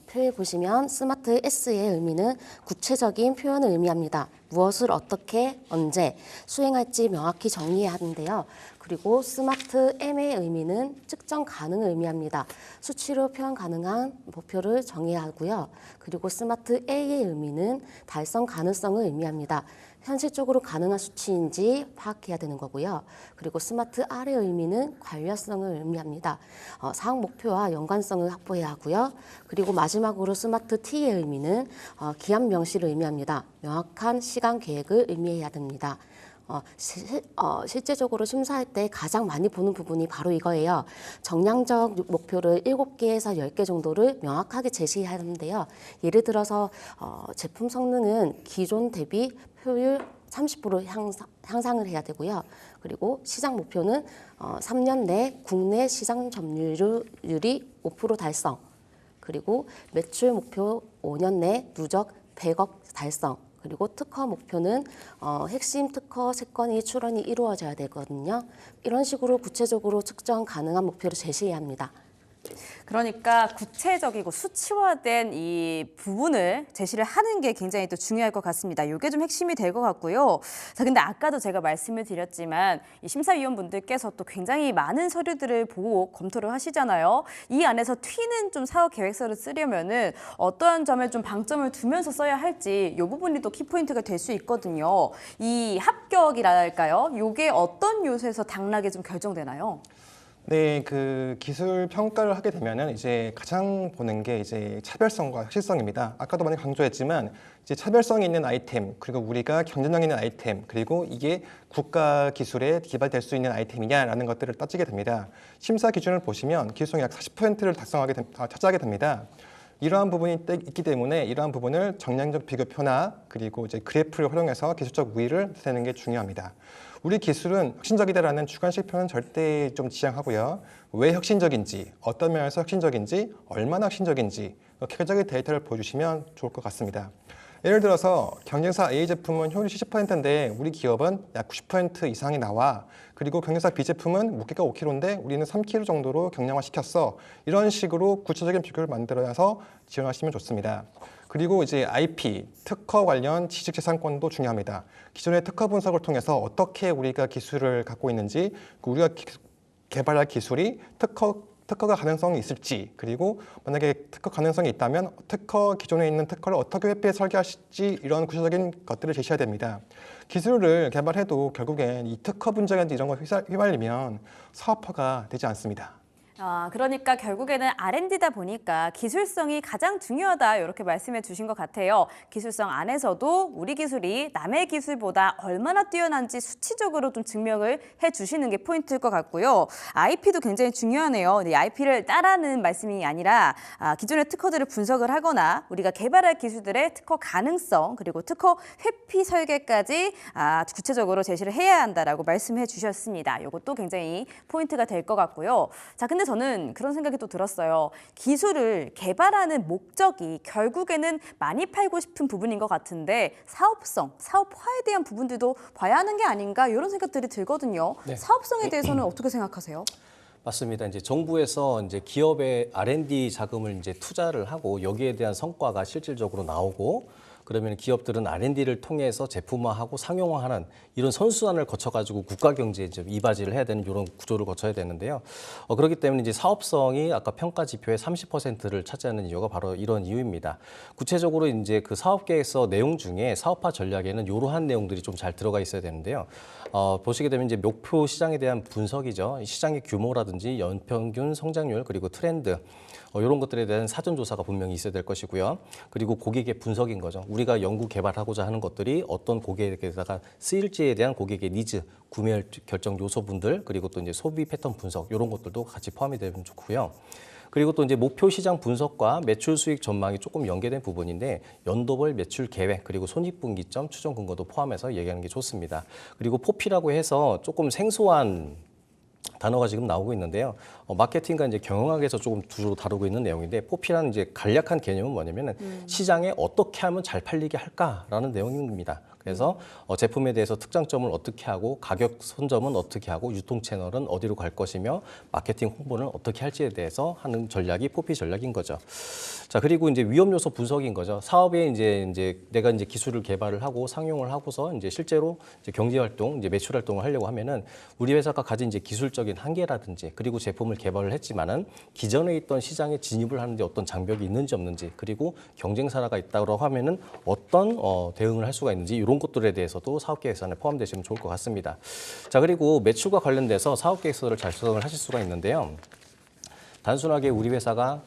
표에 보시면 스마트 S의 의미는 구체적인 표현을 의미합니다. 무엇을 어떻게, 언제 수행할지 명확히 정리해야 하는데요. 그리고 스마트 M의 의미는 측정 가능을 의미합니다. 수치로 표현 가능한 목표를 정해야 하고요. 그리고 스마트 A의 의미는 달성 가능성을 의미합니다. 현실적으로 가능한 수치인지 파악해야 되는 거고요. 그리고 스마트 R의 의미는 관련성을 의미합니다. 사업 목표와 연관성을 확보해야 하고요. 그리고 마지막으로 스마트 T의 의미는 기한 명시를 의미합니다. 명확한 시간 계획을 의미해야 됩니다. 실제적으로 심사할 때 가장 많이 보는 부분이 바로 이거예요. 정량적 목표를 7개에서 10개 정도를 명확하게 제시해야 하는데요. 예를 들어서 제품 성능은 기존 대비 효율 30% 향상을 해야 되고요. 그리고 시장 목표는 3년 내 국내 시장 점유율이 5% 달성, 그리고 매출 목표 5년 내 누적 100억 달성, 그리고 특허 목표는 핵심 특허 3건이 출원이 이루어져야 되거든요. 이런 식으로 구체적으로 측정 가능한 목표를 제시해야 합니다. 그러니까 구체적이고 수치화된 이 부분을 제시를 하는 게 굉장히 또 중요할 것 같습니다. 이게 좀 핵심이 될 것 같고요. 자, 근데 아까도 제가 말씀을 드렸지만 이 심사위원분들께서 또 굉장히 많은 서류들을 보고 검토를 하시잖아요. 이 안에서 튀는 좀 사업 계획서를 쓰려면은 어떠한 점에 좀 방점을 두면서 써야 할지 이 부분이 또 키포인트가 될 수 있거든요. 이 합격이랄까요? 이게 어떤 요소에서 당락이 좀 결정되나요? 네, 그 기술 평가를 하게 되면은 이제 가장 보는 게 이제 차별성과 혁신성입니다. 아까도 많이 강조했지만 이제 차별성이 있는 아이템, 그리고 우리가 경쟁력 있는 아이템, 그리고 이게 국가 기술에 기반될 수 있는 아이템이냐라는 것들을 따지게 됩니다. 심사 기준을 보시면 기술성이 약 40%를 차지하게 됩니다. 이러한 부분이 있기 때문에 이러한 부분을 정량적 비교표나 그리고 이제 그래프를 활용해서 기술적 우위를 나타내는 게 중요합니다. 우리 기술은 혁신적이다라는 주관식표는 절대 좀 지양하고요. 왜 혁신적인지, 어떤 면에서 혁신적인지, 얼마나 혁신적인지 객관적인 데이터를 보여주시면 좋을 것 같습니다. 예를 들어서 경쟁사 A 제품은 효율이 70%인데 우리 기업은 약 90% 이상이 나와. 그리고 경쟁사 B 제품은 무게가 5kg인데 우리는 3kg 정도로 경량화시켰어. 이런 식으로 구체적인 비교를 만들어서 지원하시면 좋습니다. 그리고 이제 IP, 특허 관련 지식재산권도 중요합니다. 기존의 특허 분석을 통해서 어떻게 우리가 기술을 갖고 있는지, 우리가 개발할 기술이 특허가 가능성이 있을지, 그리고 만약에 특허 가능성이 있다면 기존에 있는 특허를 어떻게 회피해 설계하실지, 이런 구체적인 것들을 제시해야 됩니다. 기술을 개발해도 결국엔 이 특허 분쟁이나 이런 거 휘말리면 사업화가 되지 않습니다. 그러니까 결국에는 R&D다 보니까 기술성이 가장 중요하다 이렇게 말씀해 주신 것 같아요. 기술성 안에서도 우리 기술이 남의 기술보다 얼마나 뛰어난지 수치적으로 좀 증명을 해 주시는 게 포인트일 것 같고요. IP도 굉장히 중요하네요. 이 IP를 따라는 말씀이 아니라 기존의 특허들을 분석을 하거나 우리가 개발할 기술들의 특허 가능성 그리고 특허 회피 설계까지 구체적으로 제시를 해야 한다라고 말씀해 주셨습니다. 이것도 굉장히 포인트가 될 것 같고요. 자, 근데 저는 그런 생각이 또 들었어요. 기술을 개발하는 목적이 결국에는 많이 팔고 싶은 부분인 것 같은데 사업성, 사업화에 대한 부분들도 봐야 하는 게 아닌가 이런 생각들이 들거든요. 네. 사업성에 대해서는 어떻게 생각하세요? 맞습니다. 이제 정부에서 이제 기업의 R&D 자금을 이제 투자를 하고 여기에 대한 성과가 실질적으로 나오고 그러면 기업들은 R&D를 통해서 제품화하고 상용화하는 이런 선순환을 거쳐가지고 국가 경제에 이제 이바지를 해야 되는 이런 구조를 거쳐야 되는데요. 그렇기 때문에 이제 사업성이 아까 평가 지표의 30%를 차지하는 이유가 바로 이런 이유입니다. 구체적으로 이제 그 사업 계획서 내용 중에 사업화 전략에는 이러한 내용들이 좀 잘 들어가 있어야 되는데요. 보시게 되면 이제 목표 시장에 대한 분석이죠. 시장의 규모라든지 연평균 성장률 그리고 트렌드 이런 것들에 대한 사전 조사가 분명히 있어야 될 것이고요. 그리고 고객의 분석인 거죠. 우리가 연구 개발하고자 하는 것들이 어떤 고객에게다가 쓰일지에 대한 고객의 니즈, 구매 결정 요소분들 그리고 또 이제 소비 패턴 분석 이런 것들도 같이 포함이 되면 좋고요. 그리고 또 이제 목표 시장 분석과 매출 수익 전망이 조금 연계된 부분인데 연도별 매출 계획 그리고 손익분기점 추정 근거도 포함해서 얘기하는 게 좋습니다. 그리고 포피라고 해서 조금 생소한 단어가 지금 나오고 있는데요. 마케팅과 이제 경영학에서 조금 주로 다루고 있는 내용인데 포피라는 이제 간략한 개념은 뭐냐면은 시장에 어떻게 하면 잘 팔리게 할까라는 내용입니다. 그래서 제품에 대해서 특장점을 어떻게 하고 가격 선점은 어떻게 하고 유통 채널은 어디로 갈 것이며 마케팅 홍보는 어떻게 할지에 대해서 하는 전략이 포피 전략인 거죠. 자, 그리고 이제 위험 요소 분석인 거죠. 사업에 이제 내가 이제 기술을 개발을 하고 상용을 하고서 이제 실제로 이제 경제 활동, 이제 매출 활동을 하려고 하면은 우리 회사가 가진 이제 기술적인 한계라든지 그리고 제품을 개발을 했지만은 기존에 있던 시장에 진입을 하는데 어떤 장벽이 있는지 없는지 그리고 경쟁사가 있다고 하면은 어떤 대응을 할 수가 있는지 이런 것들에 대해서도 사업계획서에 포함되시면 좋을 것 같습니다. 자, 그리고 매출과 관련돼서 사업계획서를 작성을 하실 수가 있는데요. 단순하게 우리 회사가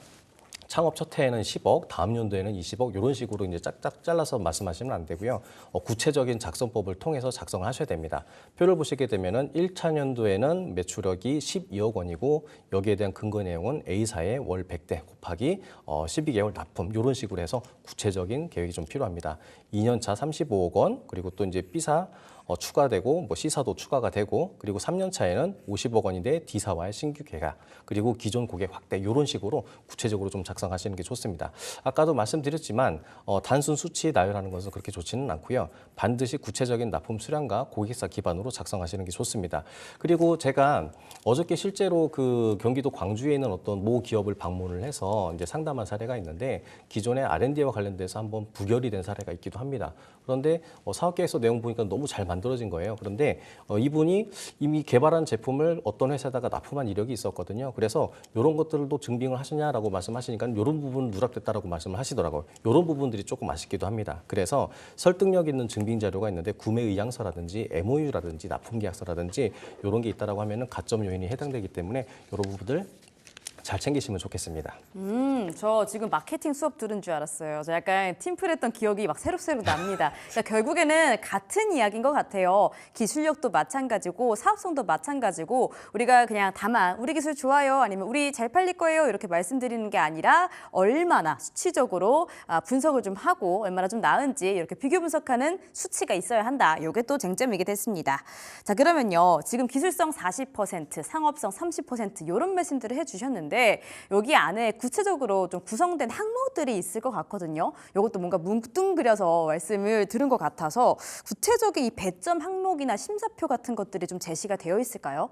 창업 첫 해에는 10억, 다음 연도에는 20억 이런 식으로 이제 짝짝 잘라서 말씀하시면 안 되고요. 구체적인 작성법을 통해서 작성하셔야 됩니다. 표를 보시게 되면은 1차 연도에는 매출액이 12억 원이고 여기에 대한 근거 내용은 A사의 월 100대 곱하기 12개월 납품 이런 식으로 해서 구체적인 계획이 좀 필요합니다. 2년차 35억 원 그리고 또 이제 B사 추가되고 뭐 C사도 추가가 되고 그리고 3년 차에는 50억 원인데 D사와의 신규 계약 그리고 기존 고객 확대 이런 식으로 구체적으로 좀 작성하시는 게 좋습니다. 아까도 말씀드렸지만 단순 수치 나열하는 것은 그렇게 좋지는 않고요. 반드시 구체적인 납품 수량과 고객사 기반으로 작성하시는 게 좋습니다. 그리고 제가 어저께 실제로 그 경기도 광주에 있는 어떤 모 기업을 방문을 해서 이제 상담한 사례가 있는데 기존의 R&D와 관련돼서 한번 부결이 된 사례가 있기도 합니다. 그런데 사업계획서 내용 보니까 너무 잘 만들어진 거예요. 그런데 이분이 이미 개발한 제품을 어떤 회사에다가 납품한 이력이 있었거든요. 그래서 이런 것들도 증빙을 하시냐라고 말씀하시니까 이런 부분 누락됐다라고 말씀을 하시더라고요. 이런 부분들이 조금 아쉽기도 합니다. 그래서 설득력 있는 증빙 자료가 있는데 구매 의향서라든지 MOU라든지 납품계약서라든지 이런 게 있다라고 하면은 가점 요인이 해당되기 때문에 이런 부분들 잘 챙기시면 좋겠습니다. 저 지금 마케팅 수업 들은 줄 알았어요. 저 약간 팀플했던 기억이 막 새록새록 납니다. 그러니까 결국에는 같은 이야기인 것 같아요. 기술력도 마찬가지고 사업성도 마찬가지고 우리가 그냥 다만 우리 기술 좋아요 아니면 우리 잘 팔릴 거예요 이렇게 말씀드리는 게 아니라 얼마나 수치적으로 분석을 좀 하고 얼마나 좀 나은지 이렇게 비교 분석하는 수치가 있어야 한다. 이게 또 쟁점이게 됐습니다. 자 그러면요. 지금 기술성 40%, 상업성 30% 이런 말씀들을 해주셨는데 여기 안에 구체적으로 좀 구성된 항목들이 있을 것 같거든요. 이것도 뭔가 뭉뚱그려서 말씀을 들은 것 같아서 구체적인 이 배점 항목이나 심사표 같은 것들이 좀 제시가 되어 있을까요?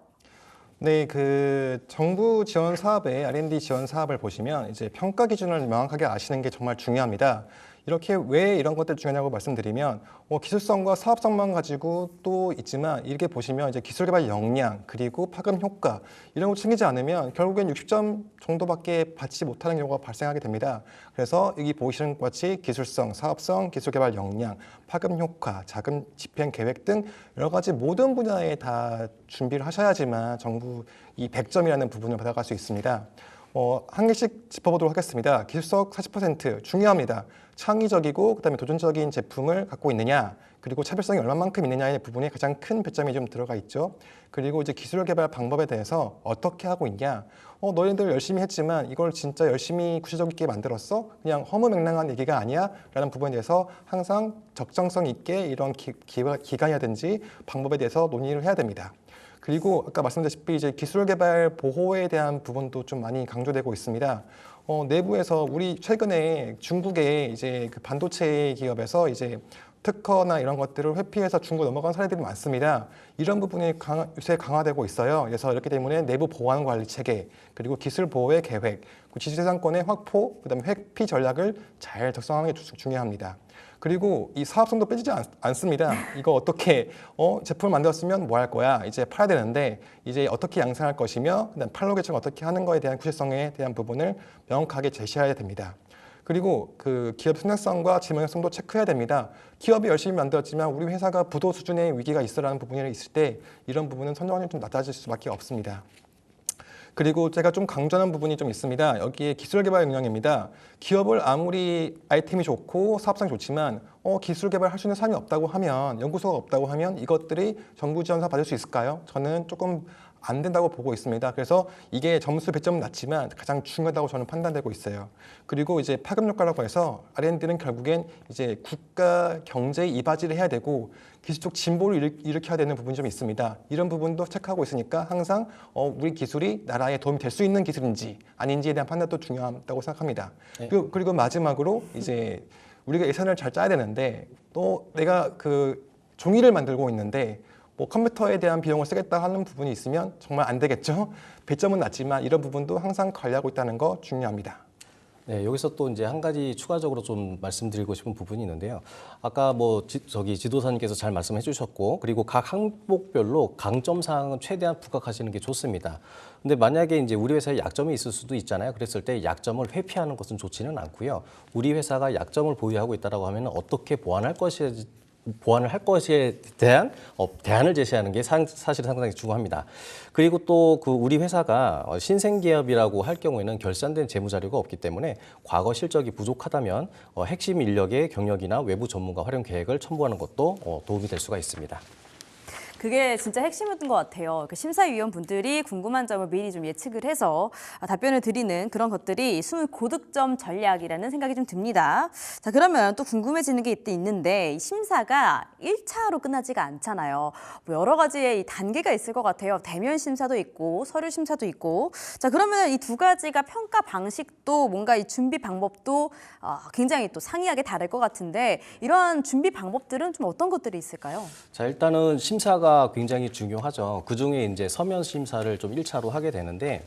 네, 그 정부 지원 사업의 R&D 지원 사업을 보시면 이제 평가 기준을 명확하게 아시는 게 정말 중요합니다. 이렇게 왜 이런 것들 중요하냐고 말씀드리면 기술성과 사업성만 가지고 또 있지만 이렇게 보시면 이제 기술 개발 역량 그리고 파급 효과 이런 거 챙기지 않으면 결국엔 60점 정도밖에 받지 못하는 경우가 발생하게 됩니다. 그래서 여기 보시는 것 같이 기술성, 사업성, 기술 개발 역량, 파급 효과, 자금 집행 계획 등 여러 가지 모든 분야에 다 준비를 하셔야지만 정부 이 100점이라는 부분을 받아갈 수 있습니다. 한 개씩 짚어보도록 하겠습니다. 기술성 40% 중요합니다. 창의적이고 그다음에 도전적인 제품을 갖고 있느냐 그리고 차별성이 얼마만큼 있느냐의 부분에 가장 큰 배점이 좀 들어가 있죠. 그리고 이제 기술 개발 방법에 대해서 어떻게 하고 있냐 너희들 열심히 했지만 이걸 진짜 열심히 구체적 있게 만들었어? 그냥 허무맹랑한 얘기가 아니야? 라는 부분에 대해서 항상 적정성 있게 이런 기간이라든지 방법에 대해서 논의를 해야 됩니다. 그리고 아까 말씀드렸다시피 이제 기술 개발 보호에 대한 부분도 좀 많이 강조되고 있습니다. 내부에서 우리 최근에 중국의 이제 그 반도체 기업에서 이제 특허나 이런 것들을 회피해서 중국 넘어간 사례들이 많습니다. 이런 부분이 요새 강화되고 있어요. 그래서 이렇기 때문에 내부 보안 관리 체계, 그리고 기술 보호의 계획, 지주재산권의 확보, 그다음에 회피 전략을 잘 작성하는 게 중요합니다. 그리고 이 사업성도 빼지지 않습니다. 이거 어떻게 제품을 만들었으면 뭐 할 거야? 이제 팔아야 되는데 이제 어떻게 양산할 것이며 그다음 판로 개척을 어떻게 하는 거에 대한 구체성에 대한 부분을 명확하게 제시해야 됩니다. 그리고 그 기업 생산성과 지명성도 체크해야 됩니다. 기업이 열심히 만들었지만 우리 회사가 부도 수준의 위기가 있어라는 부분이 있을 때 이런 부분은 선정률이 좀 낮아질 수밖에 없습니다. 그리고 제가 좀 강조하는 부분이 좀 있습니다. 여기에 기술 개발 역량입니다. 기업을 아무리 아이템이 좋고 사업성이 좋지만 기술 개발할 수 있는 사람이 없다고 하면 연구소가 없다고 하면 이것들이 정부 지원사 받을 수 있을까요? 저는 조금 안 된다고 보고 있습니다. 그래서 이게 점수 배점은 낮지만 가장 중요하다고 저는 판단되고 있어요. 그리고 이제 파급 효과라고 해서 R&D는 결국엔 이제 국가 경제에 이바지를 해야 되고 기술적 진보를 일으켜야 되는 부분이 좀 있습니다. 이런 부분도 체크하고 있으니까 항상 우리 기술이 나라에 도움이 될 수 있는 기술인지 아닌지에 대한 판단도 중요하다고 생각합니다. 네. 그리고 마지막으로 이제 우리가 예산을 잘 짜야 되는데 또 내가 그 종이를 만들고 있는데 뭐 컴퓨터에 대한 비용을 쓰겠다 하는 부분이 있으면 정말 안 되겠죠. 배점은 낮지만 이런 부분도 항상 관리하고 있다는 거 중요합니다. 네, 여기서 또 이제 한 가지 추가적으로 좀 말씀드리고 싶은 부분이 있는데요. 아까 뭐 지도사님께서 잘 말씀해 주셨고, 그리고 각 항목별로 강점 사항은 최대한 부각하시는 게 좋습니다. 근데 만약에 이제 우리 회사에 약점이 있을 수도 있잖아요. 그랬을 때 약점을 회피하는 것은 좋지는 않고요. 우리 회사가 약점을 보유하고 있다라고 하면 어떻게 보완할 할 것에 대한 대안을 제시하는 게 사실 상당히 중요합니다. 그리고 또 그 우리 회사가 신생기업이라고 할 경우에는 결산된 재무 자료가 없기 때문에 과거 실적이 부족하다면 핵심 인력의 경력이나 외부 전문가 활용 계획을 첨부하는 것도 도움이 될 수가 있습니다. 그게 진짜 핵심이었던 것 같아요. 그 심사위원분들이 궁금한 점을 미리 좀 예측을 해서 답변을 드리는 그런 것들이 20고득점 전략이라는 생각이 좀 듭니다. 자, 그러면 또 궁금해지는 게 있는데 이 심사가 1차로 끝나지가 않잖아요. 뭐 여러 가지의 이 단계가 있을 것 같아요. 대면 심사도 있고 서류 심사도 있고. 자, 그러면 이 두 가지가 평가 방식도 뭔가 이 준비 방법도 굉장히 또 상이하게 다를 것 같은데 이러한 준비 방법들은 좀 어떤 것들이 있을까요? 자, 일단은 심사가 굉장히 중요하죠. 그중에 이제 서면 심사를 좀 1차로 하게 되는데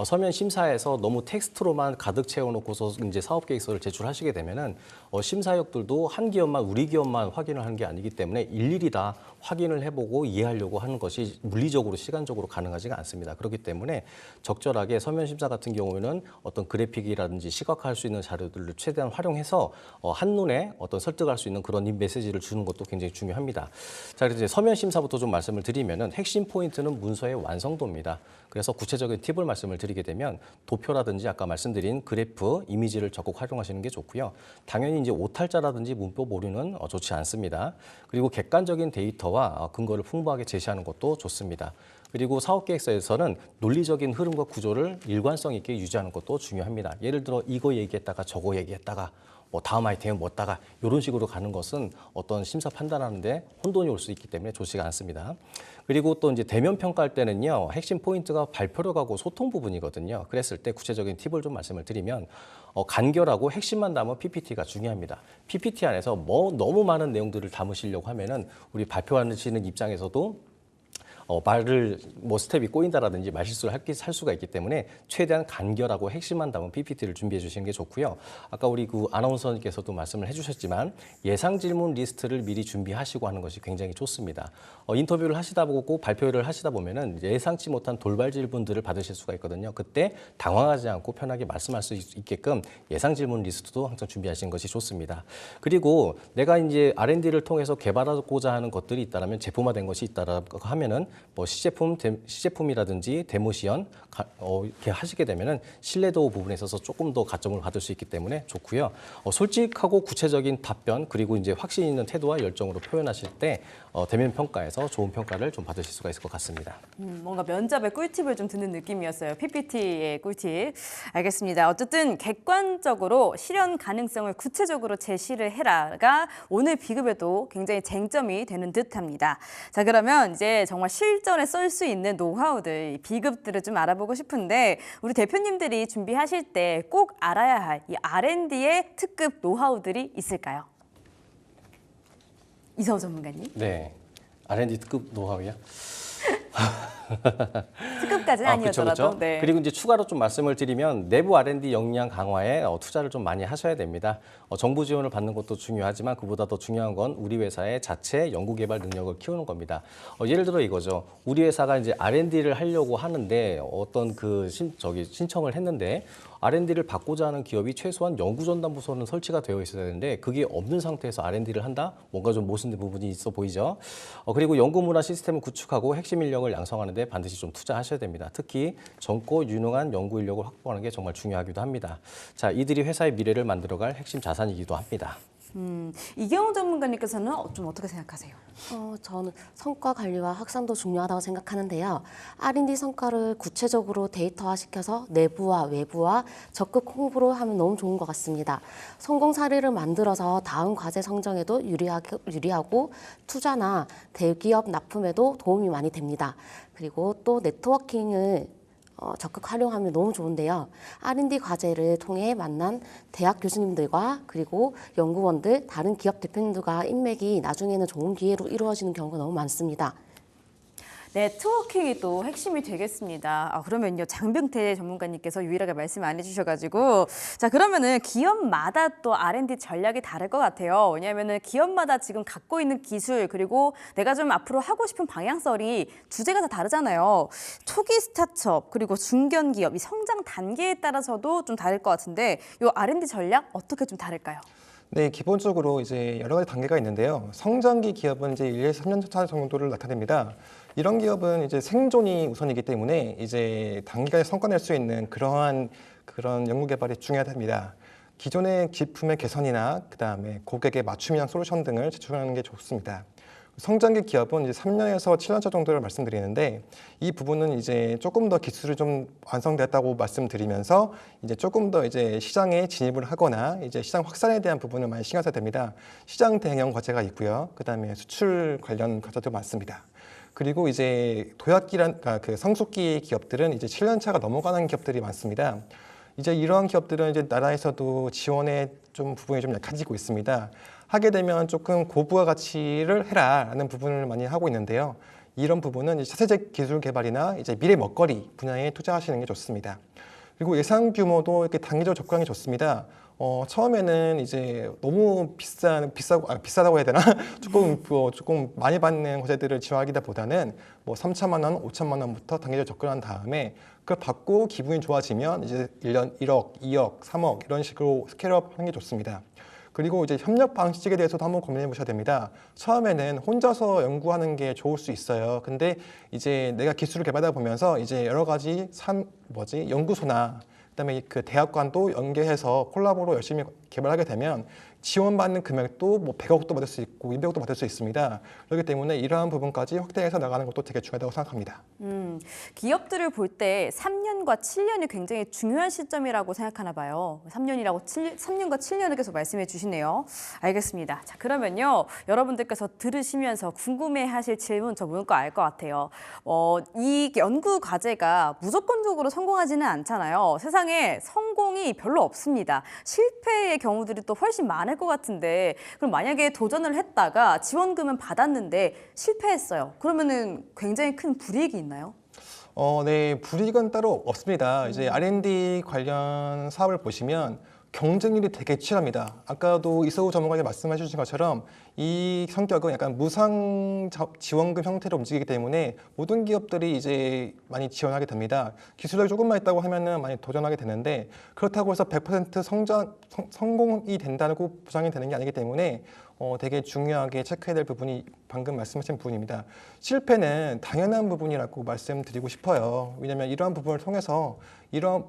서면 심사에서 너무 텍스트로만 가득 채워놓고서 이제 사업 계획서를 제출하시게 되면은 심사역들도 한 기업만 우리 기업만 확인을 하는 게 아니기 때문에 일일이 다 확인을 해보고 이해하려고 하는 것이 물리적으로 시간적으로 가능하지가 않습니다. 그렇기 때문에 적절하게 서면 심사 같은 경우에는 어떤 그래픽이라든지 시각화할 수 있는 자료들을 최대한 활용해서 한눈에 어떤 설득할 수 있는 그런 메시지를 주는 것도 굉장히 중요합니다. 자, 그래서 이제 서면 심사부터 좀 말씀을 드리면은 핵심 포인트는 문서의 완성도입니다. 그래서 구체적인 팁을 말씀을 드리게 되면 도표라든지 아까 말씀드린 그래프, 이미지를 적극 활용하시는 게 좋고요. 당연히 이제 오탈자라든지 문법 오류는 좋지 않습니다. 그리고 객관적인 데이터와 근거를 풍부하게 제시하는 것도 좋습니다. 그리고 사업계획서에서는 논리적인 흐름과 구조를 일관성 있게 유지하는 것도 중요합니다. 예를 들어 이거 얘기했다가 저거 얘기했다가 뭐 다음 아이템은 뭐다가 이런 식으로 가는 것은 어떤 심사 판단하는데 혼돈이 올 수 있기 때문에 좋지가 않습니다. 그리고 또 이제 대면 평가할 때는요, 핵심 포인트가 발표력 하고 소통 부분이거든요. 그랬을 때 구체적인 팁을 좀 말씀을 드리면 간결하고 핵심만 담은 PPT가 중요합니다. PPT 안에서 뭐 너무 많은 내용들을 담으시려고 하면은 우리 발표하시는 입장에서도 말을 스텝이 꼬인다라든지 말실수를 할 수가 있기 때문에 최대한 간결하고 핵심만 담은 PPT를 준비해 주시는 게 좋고요. 아까 우리 그 아나운서님께서도 말씀을 해주셨지만 예상 질문 리스트를 미리 준비하시고 하는 것이 굉장히 좋습니다. 인터뷰를 하시다 보고 발표를 하시다 보면은 예상치 못한 돌발 질문들을 받으실 수가 있거든요. 그때 당황하지 않고 편하게 말씀할 수 있게끔 예상 질문 리스트도 항상 준비하시는 것이 좋습니다. 그리고 내가 이제 R&D를 통해서 개발하고자 하는 것들이 있다라면 제품화된 것이 있다라고 하면은 뭐 시제품이라든지 데모 시연 이렇게 하시게 되면은 신뢰도 부분에 있어서 조금 더 가점을 받을 수 있기 때문에 좋고요. 솔직하고 구체적인 답변 그리고 이제 확신 있는 태도와 열정으로 표현하실 때 대면 평가에서 좋은 평가를 좀 받으실 수가 있을 것 같습니다. 뭔가 면접의 꿀팁을 좀 듣는 느낌이었어요. PPT의 꿀팁. 알겠습니다. 어쨌든 객관적으로 실현 가능성을 구체적으로 제시를 해라가 오늘 비급에도 굉장히 쟁점이 되는 듯합니다. 자, 그러면 이제 정말 실전에 쓸 수 있는 노하우들, 비급들을 좀 알아보고 싶은데 우리 대표님들이 준비하실 때 꼭 알아야 할 이 R&D의 특급 노하우들이 있을까요? 이서우 전문가님. 네, R&D 특급 노하우요. 특급까지는 아니었더라도. 그렇죠. 네. 그리고 이제 추가로 좀 말씀을 드리면 내부 R&D 역량 강화에 투자를 좀 많이 하셔야 됩니다. 정부 지원을 받는 것도 중요하지만 그보다 더 중요한 건 우리 회사의 자체 연구개발 능력을 키우는 겁니다. 예를 들어 이거죠. 우리 회사가 이제 R&D를 하려고 하는데 어떤 신청을 했는데 R&D를 받고자 하는 기업이 최소한 연구전담부서는 설치가 되어 있어야 되는데 그게 없는 상태에서 R&D를 한다? 뭔가 좀 모순된 부분이 있어 보이죠. 그리고 연구문화 시스템을 구축하고 핵심 인력을 양성하는 데 반드시 좀 투자하셔야 됩니다. 특히 젊고 유능한 연구 인력을 확보하는 게 정말 중요하기도 합니다. 자, 이들이 회사의 미래를 만들어갈 핵심 자산이기도 합니다. 이경호 전문가님께서는 좀 어떻게 생각하세요? 저는 성과 관리와 확산도 중요하다고 생각하는데요. R&D 성과를 구체적으로 데이터화시켜서 내부와 외부와 적극 홍보를 하면 너무 좋은 것 같습니다. 성공 사례를 만들어서 다음 과제 성정에도 유리하고 투자나 대기업 납품에도 도움이 많이 됩니다. 그리고 또 네트워킹을 적극 활용하면 너무 좋은데요. R&D 과제를 통해 만난 대학 교수님들과 그리고 연구원들, 다른 기업 대표님들과 인맥이 나중에는 좋은 기회로 이루어지는 경우가 너무 많습니다. 네트워킹이 또 핵심이 되겠습니다. 그러면요, 장병태 전문가님께서 유일하게 말씀 안 해주셔가지고 자, 그러면은 기업마다 또 R&D 전략이 다를 것 같아요. 왜냐하면은 기업마다 지금 갖고 있는 기술 그리고 내가 좀 앞으로 하고 싶은 방향성이 주제가 다 다르잖아요. 초기 스타트업 그리고 중견 기업 이 성장 단계에 따라서도 좀 다를 것 같은데 이 R&D 전략 어떻게 좀 다를까요? 네, 기본적으로 이제 여러 가지 단계가 있는데요. 성장기 기업은 이제 1에서 3년 차 정도를 나타냅니다. 이런 기업은 이제 생존이 우선이기 때문에 이제 단기간에 성과 낼 수 있는 그런 연구 개발이 중요하답니다. 기존의 기품의 개선이나 그다음에 고객의 맞춤형 솔루션 등을 제출하는 게 좋습니다. 성장기 기업은 이제 3년에서 7년차 정도를 말씀드리는데 이 부분은 이제 조금 더 기술이 좀 완성됐다고 말씀드리면서 이제 조금 더 이제 시장에 진입을 하거나 이제 시장 확산에 대한 부분을 많이 신경 써야 됩니다. 시장 대응 과제가 있고요. 그다음에 수출 관련 과제도 많습니다. 그리고 이제 도약기란 그 성숙기 기업들은 이제 7년 차가 넘어가는 기업들이 많습니다. 이제 이러한 기업들은 이제 나라에서도 지원의 좀 부분이 좀 약해지고 있습니다. 하게 되면 조금 고부가 가치를 해라라는 부분을 많이 하고 있는데요. 이런 부분은 이제 차세대 기술 개발이나 이제 미래 먹거리 분야에 투자하시는 게 좋습니다. 그리고 예상 규모도 이렇게 단기적으로 접근하기 좋습니다. 처음에는 이제 너무 비싸다고 해야 되나? 조금 많이 받는 과제들을 지원하기보다는 뭐 3천만 원, 5천만 원부터 단계적으로 접근한 다음에 그걸 받고 기분이 좋아지면 이제 1년 1억, 2억, 3억 이런 식으로 스케일업 하는 게 좋습니다. 그리고 이제 협력 방식에 대해서도 한번 고민해 보셔야 됩니다. 처음에는 혼자서 연구하는 게 좋을 수 있어요. 근데 이제 내가 기술을 개발하다 보면서 이제 여러 가지 연구소나 그다음에 그 대학관도 연계해서 콜라보로 열심히 개발하게 되면 지원받는 금액도 뭐 100억도 받을 수 있고 200억도 받을 수 있습니다. 그렇기 때문에 이러한 부분까지 확대해서 나가는 것도 되게 중요하다고 생각합니다. 기업들을 볼 때 3년과 7년이 굉장히 중요한 시점이라고 생각하나 봐요. 3년과 7년을 계속 말씀해 주시네요. 알겠습니다. 자, 그러면요. 여러분들께서 들으시면서 궁금해하실 질문 저 뭔가 알 것 같아요. 이 연구 과제가 무조건적으로 성공하지는 않잖아요. 세상에 성공이 별로 없습니다. 실패의 경우들이 또 훨씬 많을 것 같은데 그럼 만약에 도전을 했다가 지원금은 받았는데 실패했어요. 그러면은 굉장히 큰 불이익이 있나요? 네, 불이익은 따로 없습니다. 이제 R&D 관련 사업을 보시면 경쟁률이 되게 치열합니다. 아까도 이서우 전문가님 말씀해 주신 것처럼 이 성격은 약간 무상 지원금 형태로 움직이기 때문에 모든 기업들이 이제 많이 지원하게 됩니다. 기술력이 조금만 있다고 하면은 많이 도전하게 되는데 그렇다고 해서 100% 성공이 된다고 보장이 되는 게 아니기 때문에 되게 중요하게 체크해야 될 부분이 방금 말씀하신 부분입니다. 실패는 당연한 부분이라고 말씀드리고 싶어요. 왜냐하면 이러한 부분을 통해서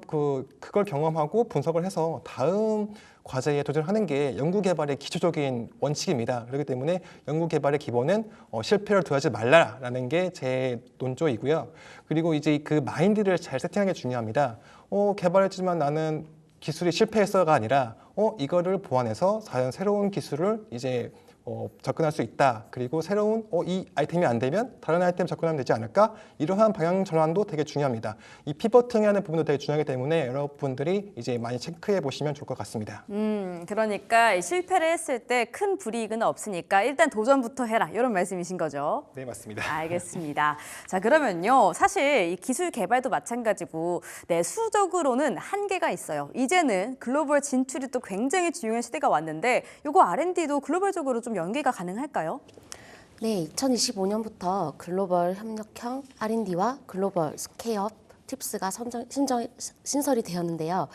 그걸 경험하고 분석을 해서 다음 과제에 도전하는 게 연구개발의 기초적인 원칙입니다. 그렇기 때문에 연구개발의 기본은 실패를 두하지 말라라는 게 제 논조이고요. 그리고 이제 그 마인드를 잘 세팅하는 게 중요합니다. 개발했지만 나는 기술이 실패했어가 아니라 이거를 보완해서 새로운 기술을 이제 접근할 수 있다. 그리고 새로운 이 아이템이 안 되면 다른 아이템 접근하면 되지 않을까? 이러한 방향 전환도 되게 중요합니다. 이 피버팅하는 부분도 되게 중요하기 때문에 여러분들이 이제 많이 체크해 보시면 좋을 것 같습니다. 그러니까 실패를 했을 때 큰 불이익은 없으니까 일단 도전부터 해라. 이런 말씀이신 거죠? 네, 맞습니다. 알겠습니다. 자, 그러면요. 사실 이 기술 개발도 마찬가지고 내수적으로는 한계가 있어요. 이제는 글로벌 진출이 또 굉장히 중요한 시대가 왔는데 이거 R&D도 글로벌적으로 좀 연계가 가능할까요? 네, 2025년부터 글로벌 협력형 R&D와 글로벌 스케일업 팁스가 신설이 되었는데요.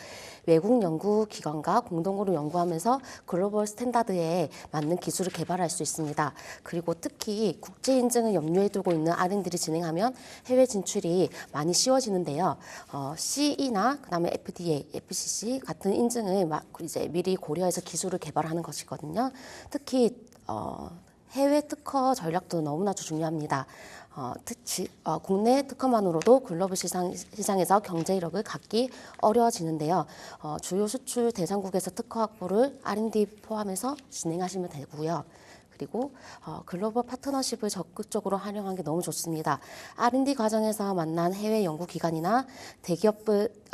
외국 연구기관과 공동으로 연구하면서 글로벌 스탠다드에 맞는 기술을 개발할 수 있습니다. 그리고 특히 국제 인증을 염두에 두고 있는 R&D를 진행하면 해외 진출이 많이 쉬워지는데요. CE나 그다음에 FDA, FCC 같은 인증을 이제 미리 고려해서 기술을 개발하는 것이거든요. 특히 해외 특허 전략도 너무나 중요합니다. 국내 특허만으로도 글로벌 시장에서 경제력을 갖기 어려워지는데요. 주요 수출 대상국에서 특허 확보를 R&D 포함해서 진행하시면 되고요. 그리고 글로벌 파트너십을 적극적으로 활용하는 게 너무 좋습니다. R&D 과정에서 만난 해외 연구기관이나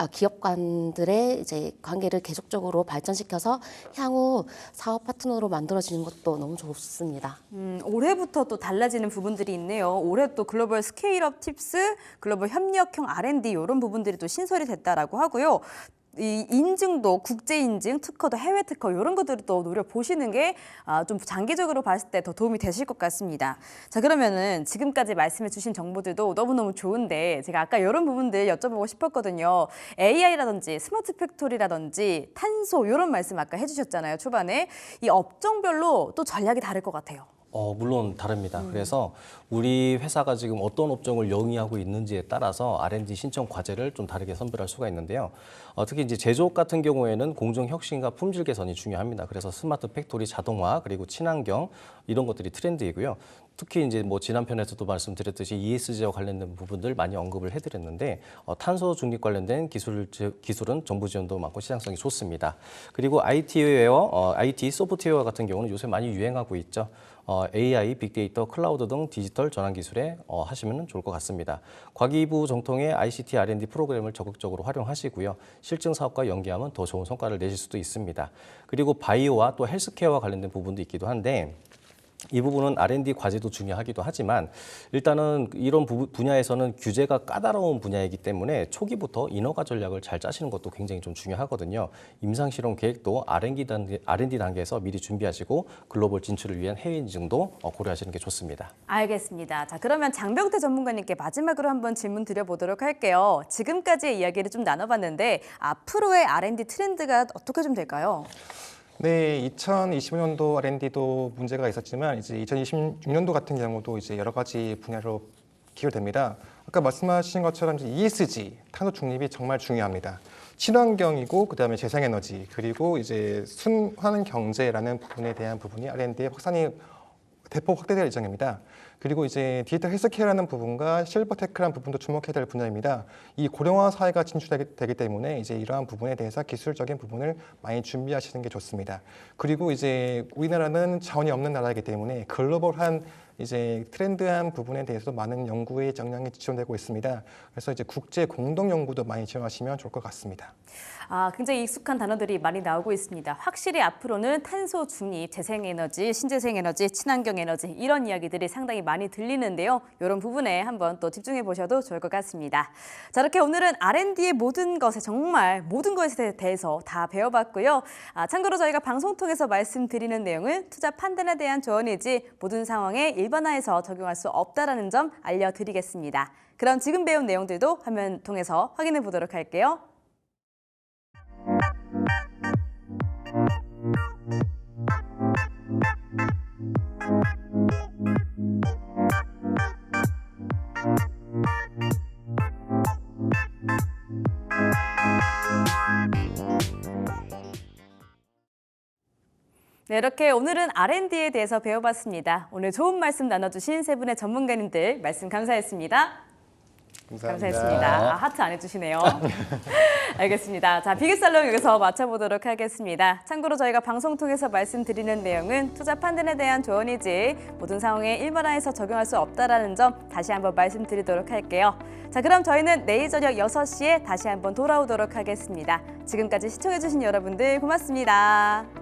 기업관들의 이제 관계를 계속적으로 발전시켜서 향후 사업 파트너로 만들어지는 것도 너무 좋습니다. 올해부터 또 달라지는 부분들이 있네요. 올해 또 글로벌 스케일업 팁스, 글로벌 협력형 R&D 이런 부분들이 또 신설이 됐다라고 하고요. 이 인증도 국제 인증, 특허도 해외 특허 이런 것들을 또 노려보시는 게 좀 장기적으로 봤을 때 더 도움이 되실 것 같습니다. 자, 그러면은 지금까지 말씀해 주신 정보들도 너무너무 좋은데 제가 아까 이런 부분들 여쭤보고 싶었거든요. AI라든지 스마트 팩토리라든지 탄소 이런 말씀 아까 해주셨잖아요. 초반에. 이 업종별로 또 전략이 다를 것 같아요. 물론 다릅니다. 그래서 우리 회사가 지금 어떤 업종을 영위하고 있는지에 따라서 R&D 신청 과제를 좀 다르게 선별할 수가 있는데요. 특히 이제 제조업 같은 경우에는 공정 혁신과 품질 개선이 중요합니다. 그래서 스마트 팩토리 자동화 그리고 친환경 이런 것들이 트렌드이고요. 특히 이제 뭐 지난 편에서도 말씀드렸듯이 ESG와 관련된 부분들 많이 언급을 해드렸는데 탄소 중립 관련된 기술은 정부 지원도 많고 시장성이 좋습니다. 그리고 IT웨어, IT 소프트웨어 같은 경우는 요새 많이 유행하고 있죠. AI, 빅데이터, 클라우드 등 디지털 전환 기술에 하시면 좋을 것 같습니다. 과기부 정통의 ICT R&D 프로그램을 적극적으로 활용하시고요. 실증 사업과 연계하면 더 좋은 성과를 내실 수도 있습니다. 그리고 바이오와 또 헬스케어와 관련된 부분도 있기도 한데 이 부분은 R&D 과제도 중요하기도 하지만 일단은 이런 분야에서는 규제가 까다로운 분야이기 때문에 초기부터 인허가 전략을 잘 짜시는 것도 굉장히 좀 중요하거든요. 임상실험 계획도 R&D 단계에서 미리 준비하시고 글로벌 진출을 위한 해외 인증도 고려하시는 게 좋습니다. 알겠습니다. 자, 그러면 장병태 전문가님께 마지막으로 한번 질문 드려보도록 할게요. 지금까지의 이야기를 좀 나눠봤는데 앞으로의 R&D 트렌드가 어떻게 좀 될까요? 네, 2025년도 R&D도 문제가 있었지만 이제 2026년도 같은 경우도 이제 여러 가지 분야로 기울됩니다. 아까 말씀하신 것처럼 이제 ESG, 탄소 중립이 정말 중요합니다. 친환경이고 그다음에 재생에너지 그리고 이제 순환 경제라는 부분에 대한 부분이 R&D의 확산이 대폭 확대될 예정입니다. 그리고 이제 디지털 헬스케어라는 부분과 실버테크라는 부분도 주목해야 될 분야입니다. 이 고령화 사회가 진출되기 때문에 이제 이러한 부분에 대해서 기술적인 부분을 많이 준비하시는 게 좋습니다. 그리고 이제 우리나라는 자원이 없는 나라이기 때문에 글로벌한 이제 트렌드한 부분에 대해서도 많은 연구의 역량이 지원되고 있습니다. 그래서 이제 국제 공동 연구도 많이 지원하시면 좋을 것 같습니다. 굉장히 익숙한 단어들이 많이 나오고 있습니다. 확실히 앞으로는 탄소 중립, 재생에너지, 신재생에너지, 친환경 에너지 이런 이야기들이 상당히 많이 들리는데요. 이런 부분에 한번 또 집중해 보셔도 좋을 것 같습니다. 자, 이렇게 오늘은 R&D의 모든 것에 정말 모든 것에 대해서 다 배워봤고요. 참고로 저희가 방송 통해서 말씀드리는 내용은 투자 판단에 대한 조언이지 모든 상황에 일반화해서 적용할 수 없다라는 점 알려드리겠습니다. 그럼 지금 배운 내용들도 화면 통해서 확인해 보도록 할게요. 네, 이렇게 오늘은 R&D에 대해서 배워봤습니다. 오늘 좋은 말씀 나눠주신 세 분의 전문가님들 말씀 감사했습니다. 감사했습니다. 하트 안 해주시네요. 알겠습니다. 자, 비교살롱 여기서 마쳐보도록 하겠습니다. 참고로 저희가 방송 통해서 말씀드리는 내용은 투자 판단에 대한 조언이지 모든 상황에 일반화해서 적용할 수 없다는 점 다시 한번 말씀드리도록 할게요. 자, 그럼 저희는 내일 저녁 6시에 다시 한번 돌아오도록 하겠습니다. 지금까지 시청해주신 여러분들 고맙습니다.